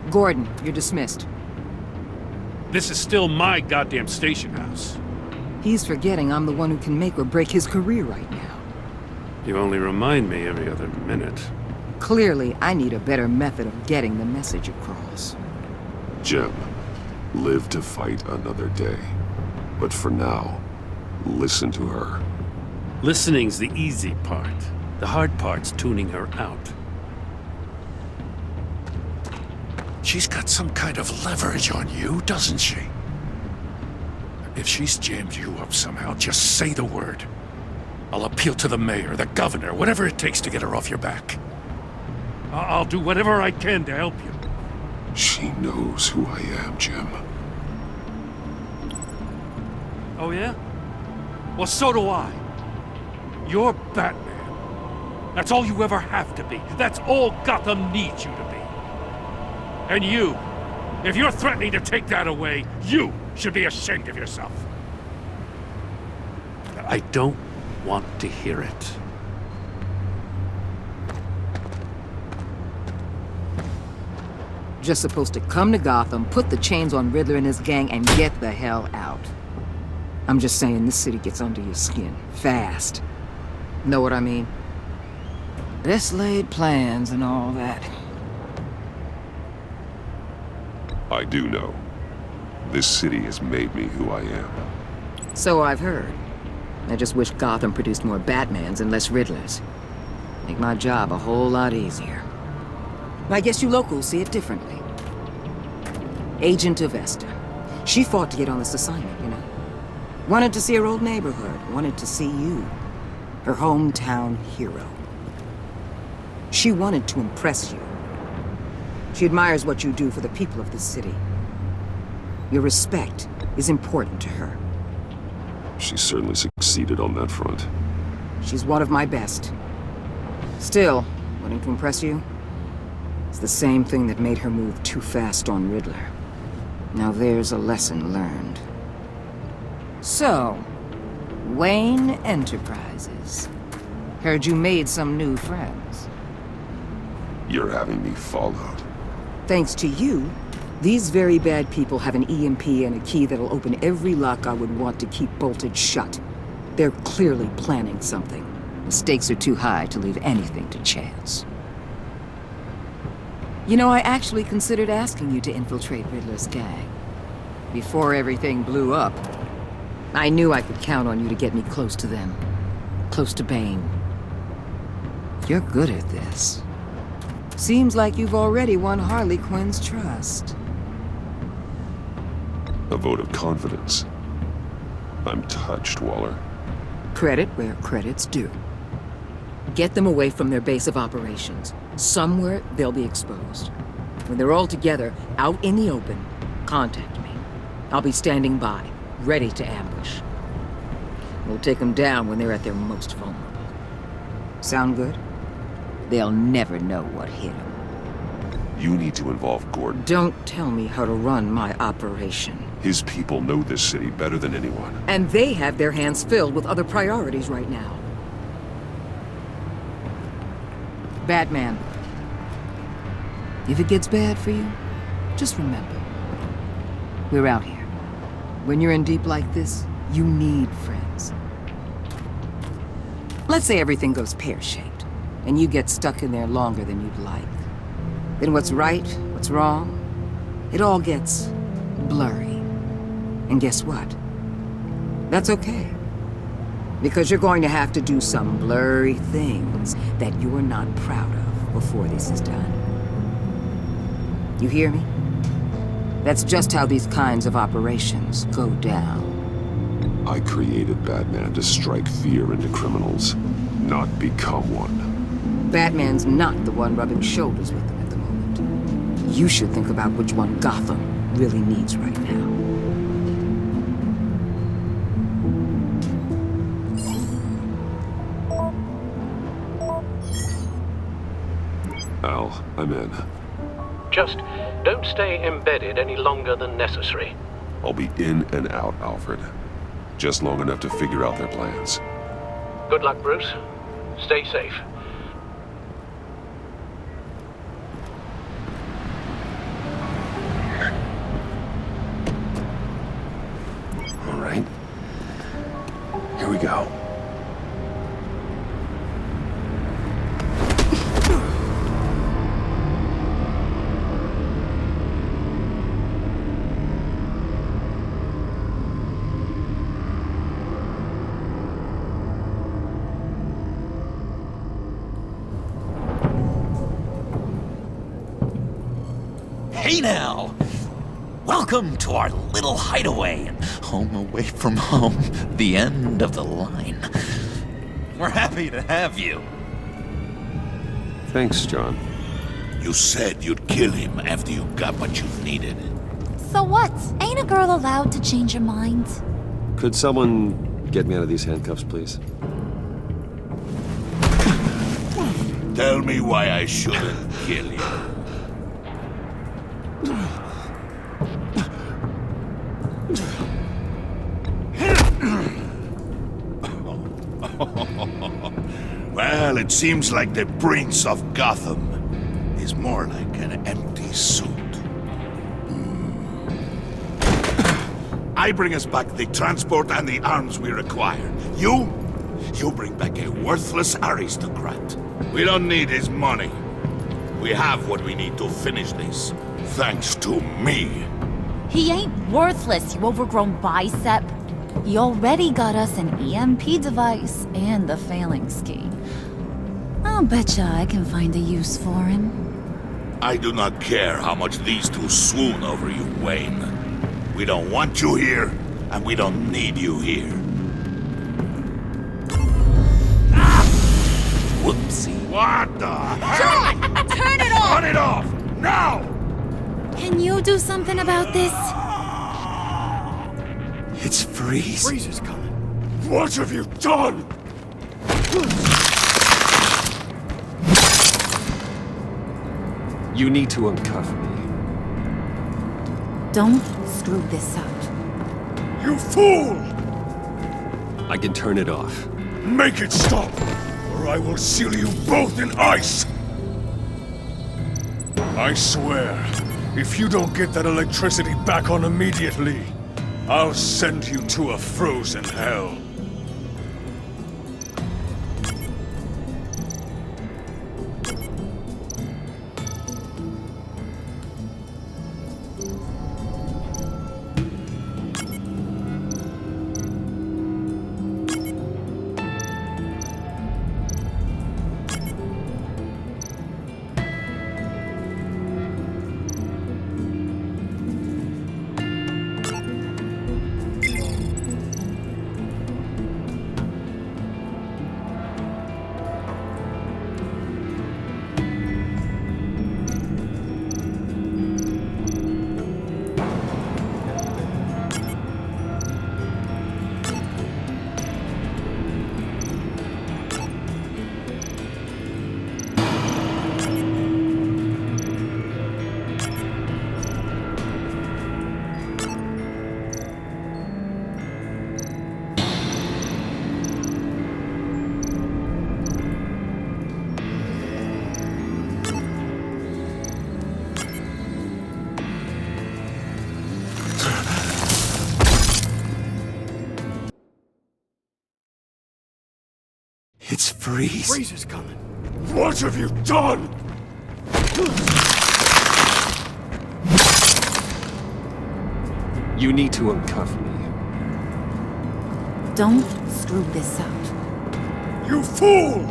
Gordon, you're dismissed. This is still my goddamn station house. He's forgetting I'm the one who can make or break his career right now. You only remind me every other minute. Clearly, I need a better method of getting the message across. Jim, live to fight another day. But for now, listen to her. Listening's the easy part. The hard part's tuning her out. She's got some kind of leverage on you, doesn't she? If she's jammed you up somehow, just say the word. I'll appeal to the mayor, the governor, whatever it takes to get her off your back. I'll do whatever I can to help you. She knows who I am, Jim. Oh, yeah? Well, so do I. You're Batman. That's all you ever have to be. That's all Gotham needs you to be. And you, if you're threatening to take that away, you should be ashamed of yourself. I don't want to hear it. Just supposed to come to Gotham, put the chains on Riddler and his gang, and get the hell out. I'm just saying, this city gets under your skin. Fast. Know what I mean? Best laid plans and all that. I do know. This city has made me who I am. So I've heard. I just wish Gotham produced more Batmans and less Riddlers. Make my job a whole lot easier. I guess you locals see it differently. Agent Avesta. She fought to get on this assignment, you know. Wanted to see her old neighborhood. Wanted to see you. Her hometown hero. She wanted to impress you. She admires what you do for the people of this city. Your respect is important to her. She certainly succeeded on that front. She's one of my best. Still, wanting to impress you? It's the same thing that made her move too fast on Riddler. Now there's a lesson learned. So, Wayne Enterprises. Heard you made some new friends. You're having me followed. Thanks to you, these very bad people have an EMP and a key that'll open every lock I would want to keep bolted shut. They're clearly planning something. The stakes are too high to leave anything to chance. You know, I actually considered asking you to infiltrate Riddler's gang. Before everything blew up, I knew I could count on you to get me close to them. Close to Bane. You're good at this. Seems like you've already won Harley Quinn's trust. A vote of confidence. I'm touched, Waller. Credit where credit's due. Get them away from their base of operations. Somewhere they'll be exposed. When they're all together, out in the open, contact me. I'll be standing by, ready to ambush. We'll take them down when they're at their most vulnerable. Sound good? They'll never know what hit them. You need to involve Gordon. Don't tell me how to run my operation. His people know this city better than anyone. And they have their hands filled with other priorities right now. If it gets bad for you, just remember, we're out here. When you're in deep like this, you need friends. Let's say everything goes pear-shaped, and you get stuck in there longer than you'd like. Then what's right, what's wrong, it all gets blurry. And guess what? That's okay. Because you're going to have to do some blurry things that you're not proud of before this is done. You hear me? That's just how these kinds of operations go down. I created Batman to strike fear into criminals, not become one. Batman's not the one rubbing shoulders with them at the moment. You should think about which one Gotham really needs right now. Al, I'm in. Just don't stay embedded any longer than necessary. I'll be in and out, Alfred. Just long enough to figure out their plans. Good luck, Bruce. Stay safe. All right. Here we go. Hey now! Welcome to our little hideaway and home away from home, the end of the line. We're happy to have you. Thanks, John. You said you'd kill him after you got what you needed. So what? Ain't a girl allowed to change her mind? Could someone get me out of these handcuffs, please? Tell me why I shouldn't kill you. Well, it seems like the Prince of Gotham is more like an empty suit. I bring us back the transport and the arms we require. You bring back a worthless aristocrat. We don't need his money. We have what we need to finish this, thanks to me. He ain't worthless, you overgrown bicep. He already got us an EMP device and the phalanx key. I'll betcha I can find a use for him. I do not care how much these two swoon over you, Wayne. We don't want you here, and we don't need you here. Whoopsie. What the heck? John! Turn it off! Turn it off! Now! Can you do something about this? It's Freeze. Freeze is coming. What have you done? You need to uncuff me. Don't screw this up. You fool! I can turn it off. Make it stop, or I will seal you both in ice! I swear, if you don't get that electricity back on immediately, I'll send you to a frozen hell. It's Freeze. Freeze is coming. What have you done? You need to uncuff me. Don't screw this up. You fool!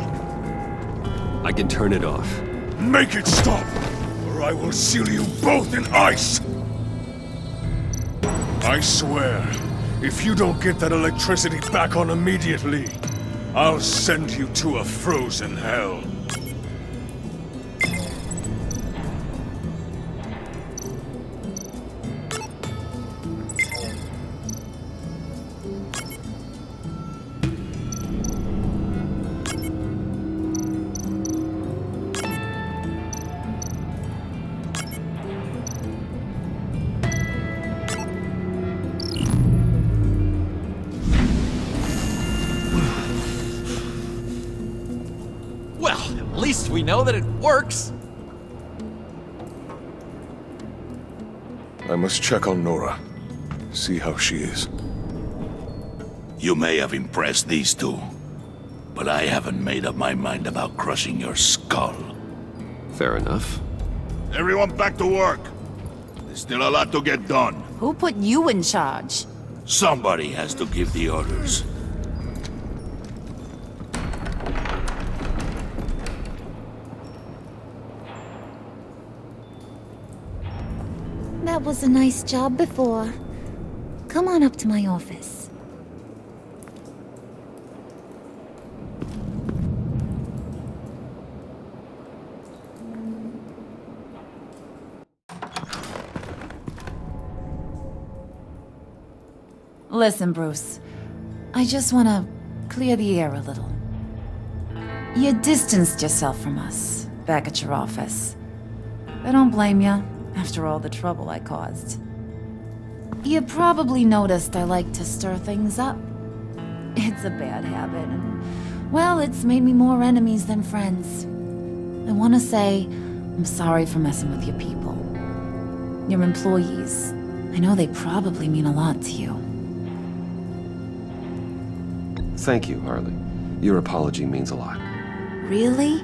I can turn it off. Make it stop, or I will seal you both in ice! I swear, if you don't get that electricity back on immediately, I'll send you to a frozen hell. Well, at least we know that it works. I must check on Nora. See how she is. You may have impressed these two, but I haven't made up my mind about crushing your skull. Fair enough. Everyone back to work. There's still a lot to get done. Who put you in charge? Somebody has to give the orders. That was a nice job before. Come on up to my office. Listen, Bruce. I just want to clear the air a little. You distanced yourself from us back at your office. I don't blame you, after all the trouble I caused. You probably noticed I like to stir things up. It's a bad habit, and, well, it's made me more enemies than friends. I want to say I'm sorry for messing with your people. Your employees. I know they probably mean a lot to you. Thank you, Harley. Your apology means a lot. Really?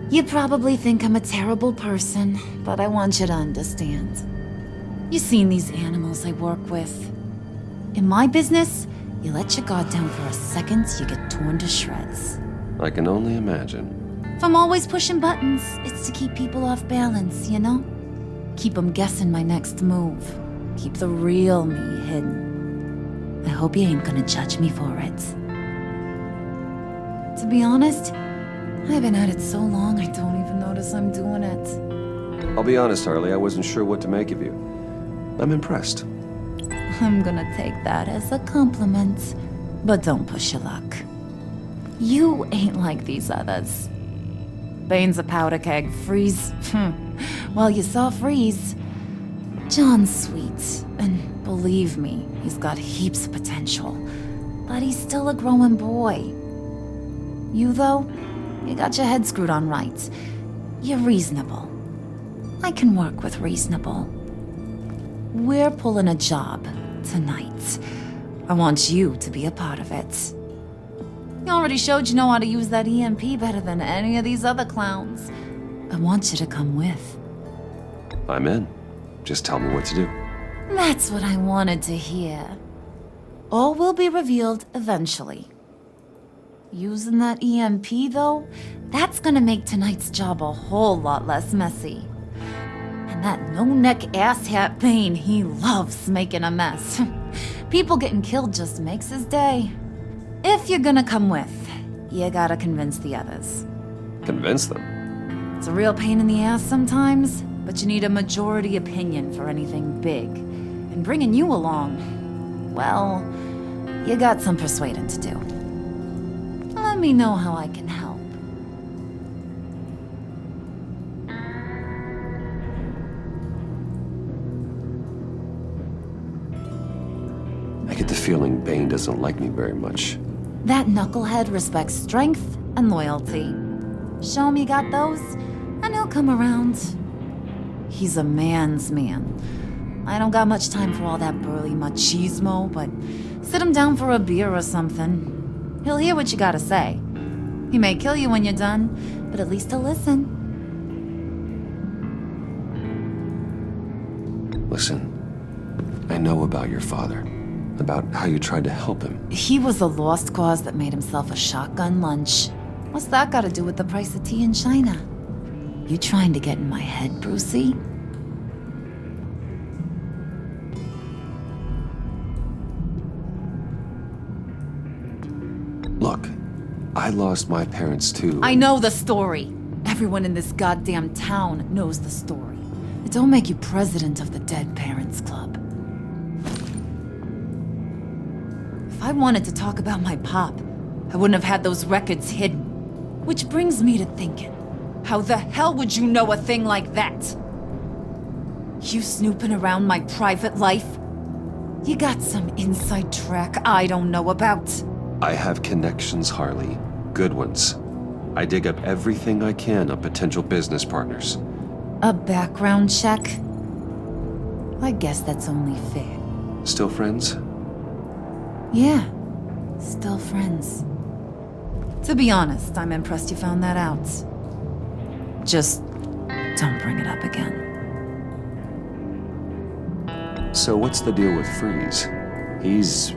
You probably think I'm a terrible person, but I want you to understand. You've seen these animals I work with. In my business, you let your guard down for a second, you get torn to shreds. I can only imagine. If I'm always pushing buttons, it's to keep people off balance, you know? Keep them guessing my next move. Keep the real me hidden. I hope you ain't gonna judge me for it. To be honest, I've been at it so long I don't even notice I'm doing it. I'll be honest, Harley, I wasn't sure what to make of you. I'm impressed. I'm gonna take that as a compliment, but don't push your luck. You ain't like these others. Bane's a powder keg, Freeze. Well, you saw Freeze. John's sweet, and believe me, he's got heaps of potential. But he's still a growing boy. You, though, you got your head screwed on right. You're reasonable. I can work with reasonable. We're pulling a job tonight. I want you to be a part of it. You already showed you know how to use that EMP better than any of these other clowns. I want you to come with. I'm in. Just tell me what to do. That's what I wanted to hear. All will be revealed eventually. Using that EMP, though, that's gonna make tonight's job a whole lot less messy. And that no-neck asshat Bane, he loves making a mess. People getting killed just makes his day. If you're gonna come with, you gotta convince the others. Convince them? It's a real pain in the ass sometimes, but you need a majority opinion for anything big. And bringing you along, well, you got some persuading to do. Let me know how I can help. I get the feeling Bane doesn't like me very much. That knucklehead respects strength and loyalty. Show him you got those, and he'll come around. He's a man's man. I don't got much time for all that burly machismo, but sit him down for a beer or something. He'll hear what you gotta say. He may kill you when you're done, but at least he'll listen. Listen, I know about your father, about how you tried to help him. He was a lost cause that made himself a shotgun lunch. What's that got to do with the price of tea in China? You trying to get in my head, Brucey? Look, I lost my parents too. I know the story. Everyone in this goddamn town knows the story. It don't make you president of the Dead Parents Club. If I wanted to talk about my pop, I wouldn't have had those records hidden. Which brings me to thinking, how the hell would you know a thing like that? You snooping around my private life? You got some inside track I don't know about. I have connections, Harley. Good ones. I dig up everything I can on potential business partners. A background check? I guess that's only fair. Still friends? Yeah, still friends. To be honest, I'm impressed you found that out. Just don't bring it up again. So what's the deal with Freeze? He's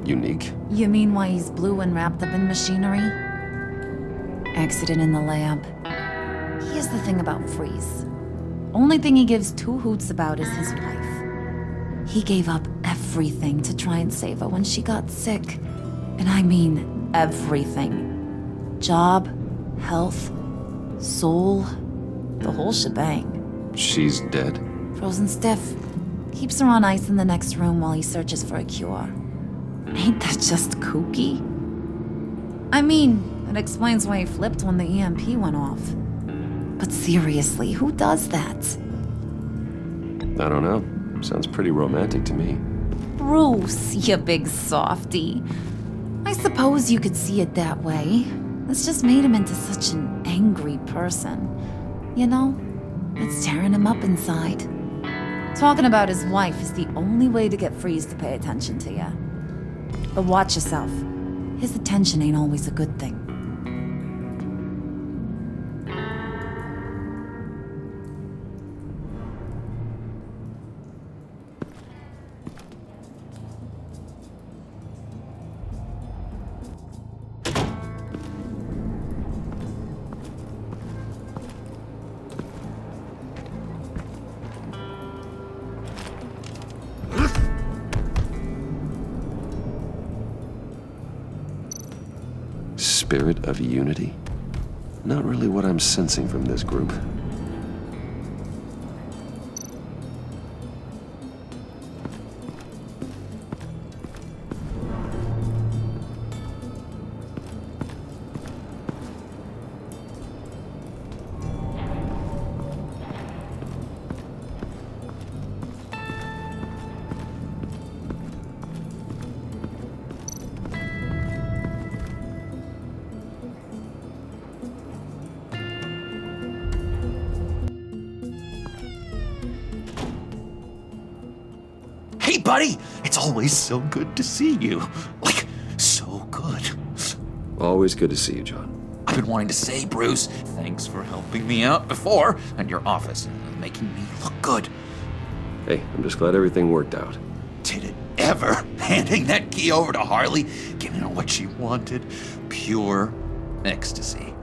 unique. You mean why he's blue and wrapped up in machinery? Accident in the lab. Here's the thing about Freeze. Only thing he gives two hoots about is his wife. He gave up everything to try and save her when she got sick. And I mean everything. Job, health, soul, the whole shebang. She's dead? Frozen stiff. Keeps her on ice in the next room while he searches for a cure. Ain't that just kooky? I mean, it explains why he flipped when the EMP went off. But seriously, who does that? I don't know. Sounds pretty romantic to me. Bruce, you big softy. I suppose you could see it that way. It's just made him into such an angry person. You know, it's tearing him up inside. Talking about his wife is the only way to get Freeze to pay attention to you. But watch yourself. His attention ain't always a good thing. Spirit of unity? Not really what I'm sensing from this group. Hey, buddy! It's always so good to see you. Like, so good. Always good to see you, John. I've been wanting to say, Bruce, thanks for helping me out before, and your office, making me look good. Hey, I'm just glad everything worked out. Did it ever? Handing that key over to Harley, giving her what she wanted. Pure ecstasy.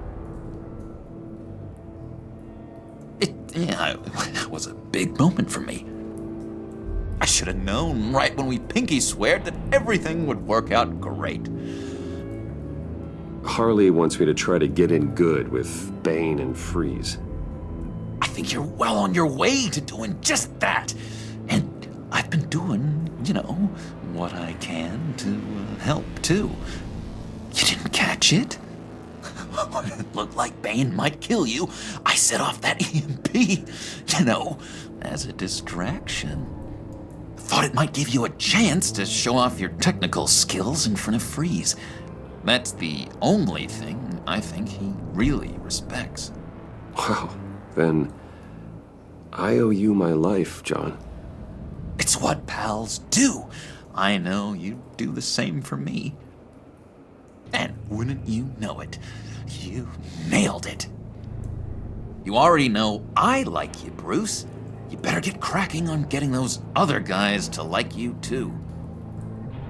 It was a big moment for me. I should have known right when we pinky sweared that everything would work out great. Harley wants me to try to get in good with Bane and Freeze. I think you're well on your way to doing just that. And I've been doing, what I can to help, too. You didn't catch it? When it looked like Bane might kill you, I set off that EMP, as a distraction. Thought it might give you a chance to show off your technical skills in front of Freeze. That's the only thing I think he really respects. Wow, then I owe you my life, John. It's what pals do. I know you'd do the same for me. And wouldn't you know it, you nailed it. You already know I like you, Bruce. You better get cracking on getting those other guys to like you too.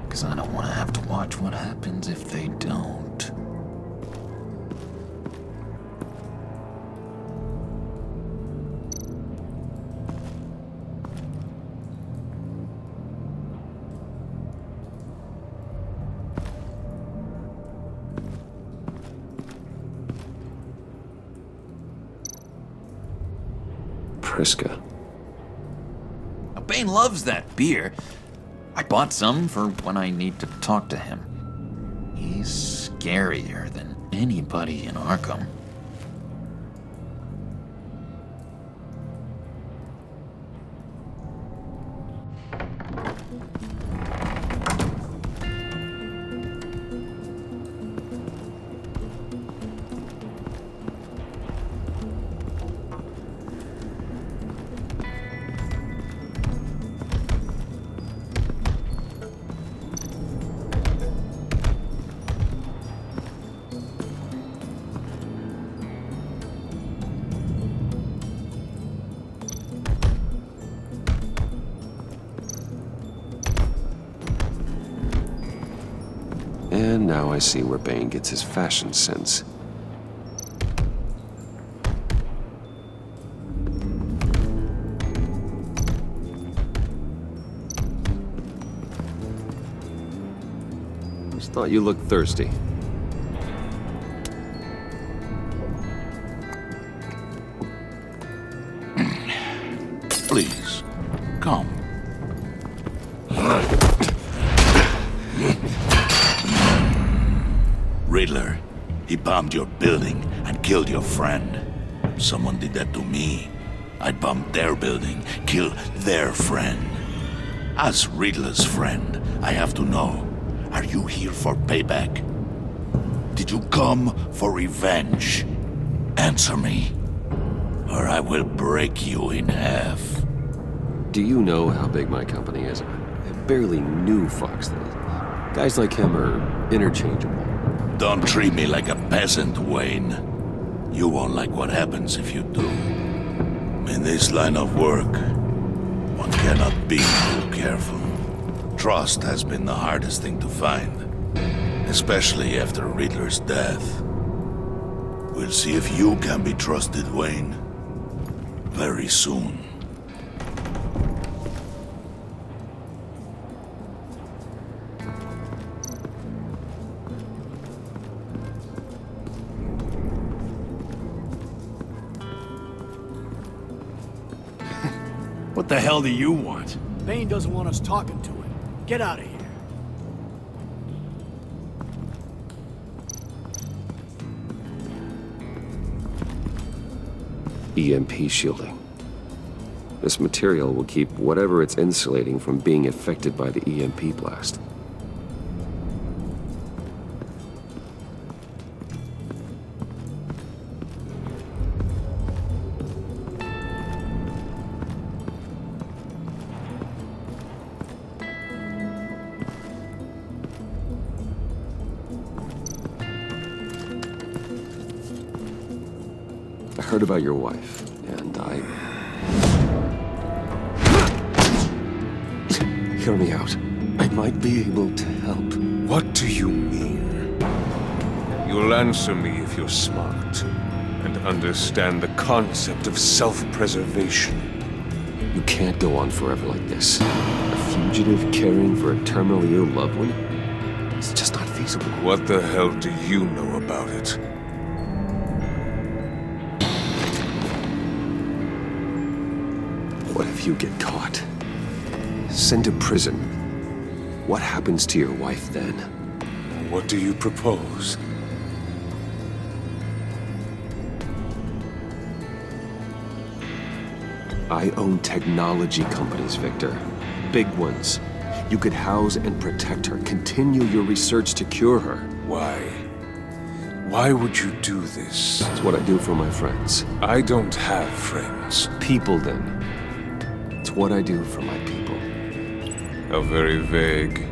'Cause I don't want to have to watch what happens if they don't. Priska. Now, Bane loves that beer. I bought some for when I need to talk to him. He's scarier than anybody in Arkham. And now I see where Bane gets his fashion sense. Just thought you looked thirsty. Please, come. Riddler, he bombed your building and killed your friend. Someone did that to me. I'd bomb their building, kill their friend. As Riddler's friend, I have to know, are you here for payback? Did you come for revenge? Answer me, or I will break you in half. Do you know how big my company is? I barely knew Foxville. Guys like him are interchangeable. Don't treat me like a peasant, Wayne. You won't like what happens if you do. In this line of work, one cannot be too careful. Trust has been the hardest thing to find, especially after Riddler's death. We'll see if you can be trusted, Wayne, very soon. What the hell do you want? Bane doesn't want us talking to him. Get out of here. EMP shielding. This material will keep whatever it's insulating from being affected by the EMP blast. I heard about your wife, and Hear me out. I might be able to help. What do you mean? You'll answer me if you're smart and understand the concept of self-preservation. You can't go on forever like this. A fugitive caring for a terminally ill loved one? It's just not feasible. What the hell do you know about it? What if you get caught? Sent to prison. What happens to your wife then? What do you propose? I own technology companies, Victor. Big ones. You could house and protect her, continue your research to cure her. Why? Why would you do this? It's what I do for my friends. I don't have friends. People, then. It's what I do for my people. How very vague.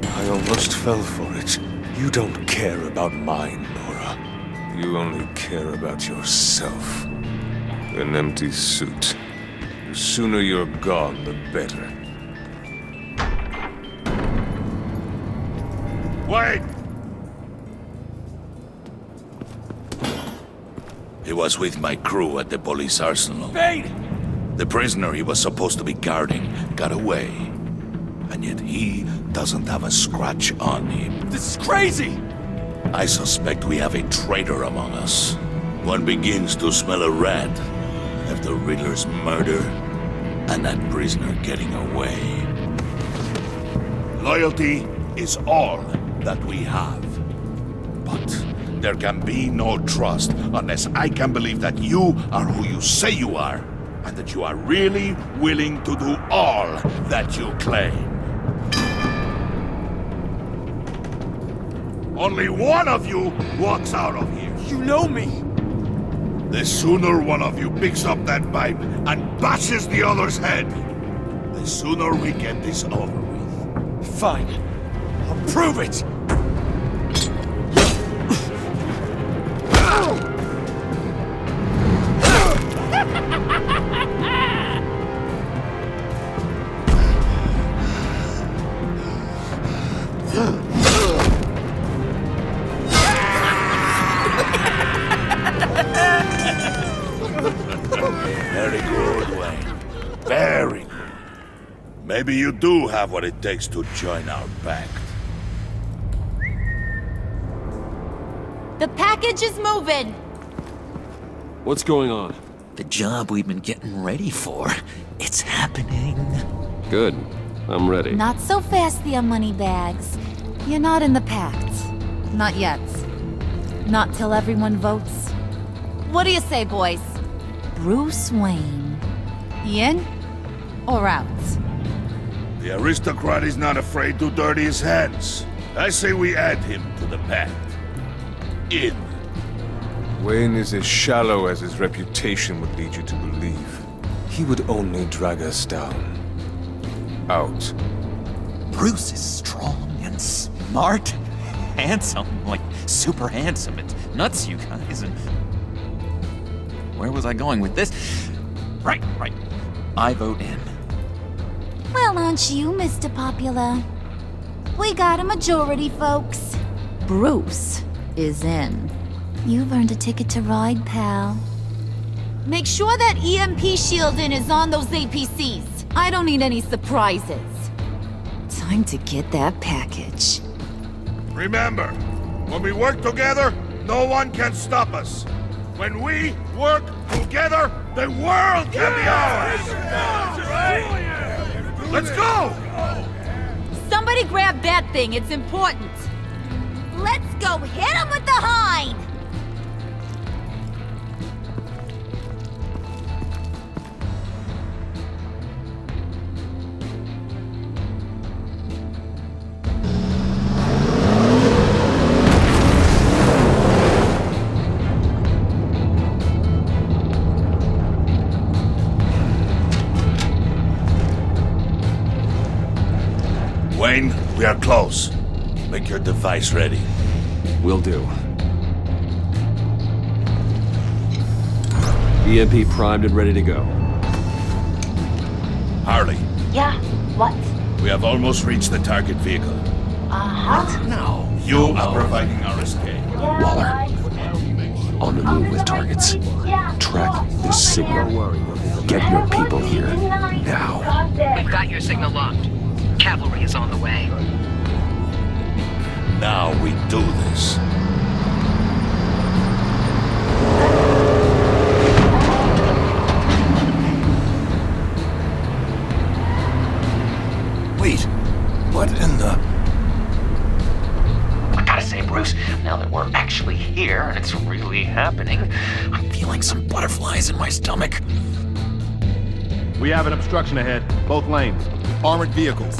I almost fell for it. You don't care about mine, Nora. You only care about yourself. An empty suit. The sooner you're gone, the better. Wait! He was with my crew at the police arsenal. Bane! The prisoner he was supposed to be guarding got away. And yet he doesn't have a scratch on him. This is crazy! I suspect we have a traitor among us. One begins to smell a rat after Riddler's murder and that prisoner getting away. Loyalty is all that we have. But there can be no trust unless I can believe that you are who you say you are, and that you are really willing to do all that you claim. Only one of you walks out of here. You know me! The sooner one of you picks up that pipe and bashes the other's head, the sooner we get this over with. Fine. I'll prove it! Very good, Wayne. Very good. Maybe you do have what it takes to join our pact. The package is moving! What's going on? The job we've been getting ready for. It's happening. Good. I'm ready. Not so fast, the Moneybags. You're not in the pact. Not yet. Not till everyone votes. What do you say, boys? Bruce Wayne. In or out? The aristocrat is not afraid to dirty his hands. I say we add him to the pact. In. Wayne is as shallow as his reputation would lead you to believe. He would only drag us down. Out. Bruce is strong and smart, handsome, like super handsome. It's nuts, you guys. And where was I going with this? Right. I vote in. Well, aren't you, Mr. Popular? We got a majority, folks. Bruce is in. You've earned a ticket to ride, pal. Make sure that EMP shielding is on those APCs. I don't need any surprises. Time to get that package. Remember, when we work together, no one can stop us. When we work together, the world can be ours! Let's go! Somebody grab that thing, it's important. Let's go hit him with the hind! Wayne, we are close. Make your device ready. Will do. EMP primed and ready to go. Harley, Yeah, what? we have almost reached the target vehicle. What? Now, you are providing our escape. Waller. On the move with targets. Track this signal. Get your people here. Now. We've got your signal locked. Cavalry is on the way. Now we do this. Wait, what in the... I gotta say, Bruce, now that we're actually here and it's really happening, I'm feeling some butterflies in my stomach. We have an obstruction ahead, both lanes. Armored vehicles.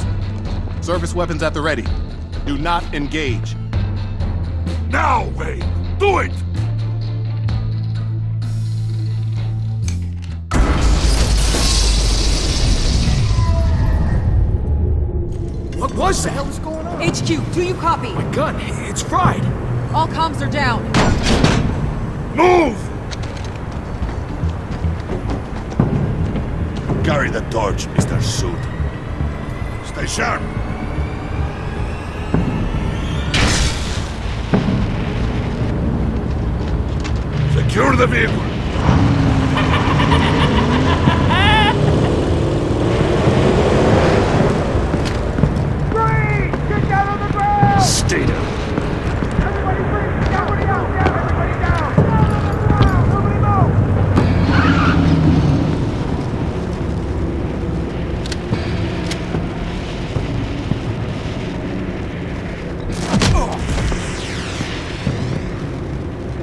Service weapons at the ready. Do not engage. Now, Wayne! Do it! What was that? What's going on? HQ, do you copy? My gun, it's fried. All comms are down. Move! Carry the torch, Mr. Suit. Stay sharp. Secure the vehicle. Stay down.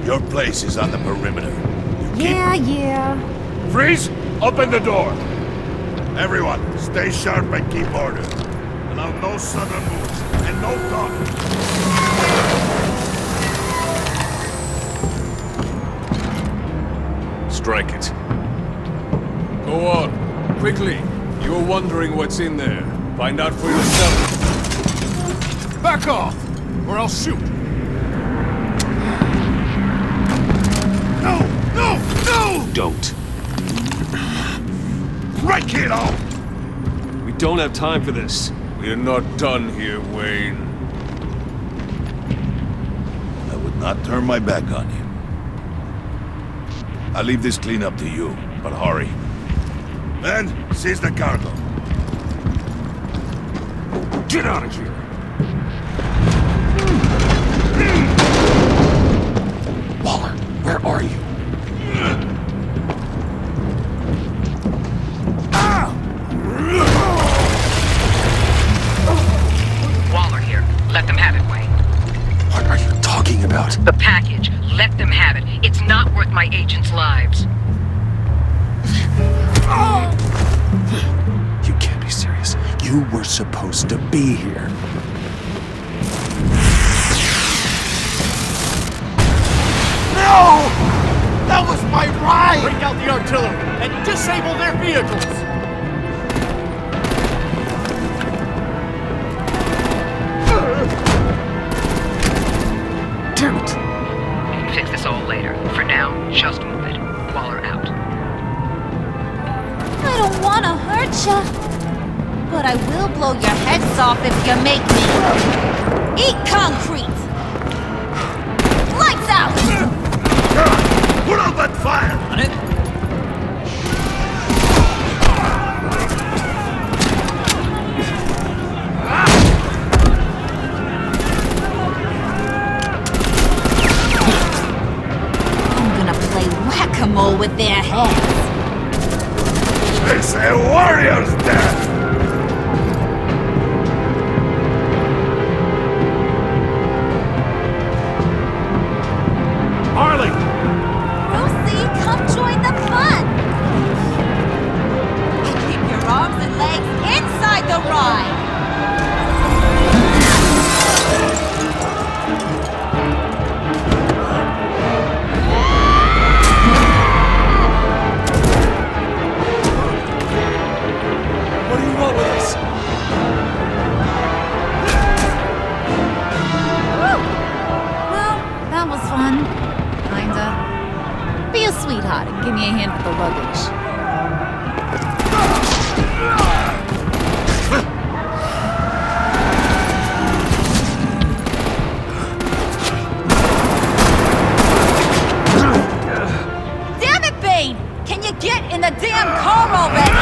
Your place is on the perimeter. Yeah. Freeze! Open the door! Everyone, stay sharp and keep order. Allow no sudden moves and no talking. Strike it. Go on. Quickly. You're wondering what's in there. Find out for yourself. Back off, or I'll shoot. No! Don't. Right, kiddo! We don't have time for this. We're not done here, Wayne. I would not turn my back on you. I'll leave this clean up to you, but hurry. Then, seize the cargo. Get out of here! Waller, where are you? Waller here. Let them have it, Wayne. What are you talking about? The package. Let them have it. It's not worth my agents' lives. You can't be serious. You were supposed to be here. No! That was my ride! Break out the artillery and disable their vehicles! Damn it! We can fix this all later. For now, just move it. Waller out. I don't want to hurt ya, but I will blow your heads off if you make me. Eat concrete! Lights out! Put out that fire! On it. I'm gonna play whack-a-mole with their heads. It's a warrior's death! Harley! Rosie, come join the fun! Keep your arms and legs inside the ride! What do you want with us? Woo! Well, that was fun. Kinda. Be a sweetheart and give me a hand with the luggage. Damn it, Bane! Can you get in the damn car already?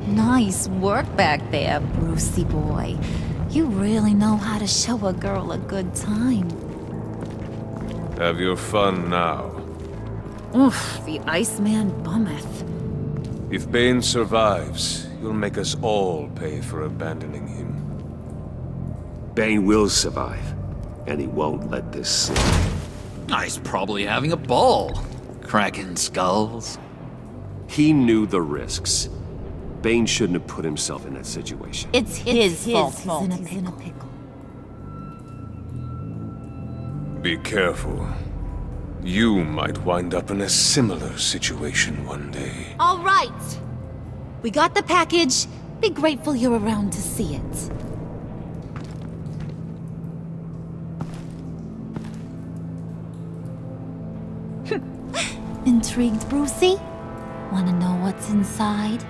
Nice work back there, Brucey boy. You really know how to show a girl a good time. Have your fun now. Oof, the Iceman bummeth. If Bane survives, you'll make us all pay for abandoning him. Bane will survive, and he won't let this slide. He's probably having a ball, cracking skulls. He knew the risks. Bane shouldn't have put himself in that situation. It's his fault. He's in a pickle. Be careful. You might wind up in a similar situation one day. All right. We got the package. Be grateful you're around to see it. Intrigued, Brucey? Wanna know what's inside?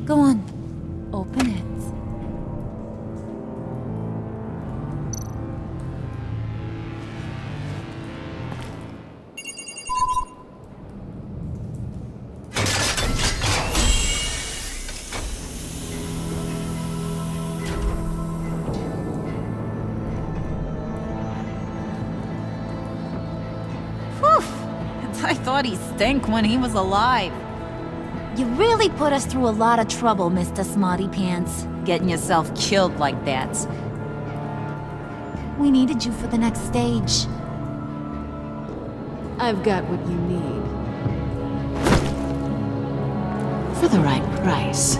Go on. Open it. I thought he stank when he was alive. You really put us through a lot of trouble, Mr. Smarty Pants. Getting yourself killed like that. We needed you for the next stage. I've got what you need. For the right price.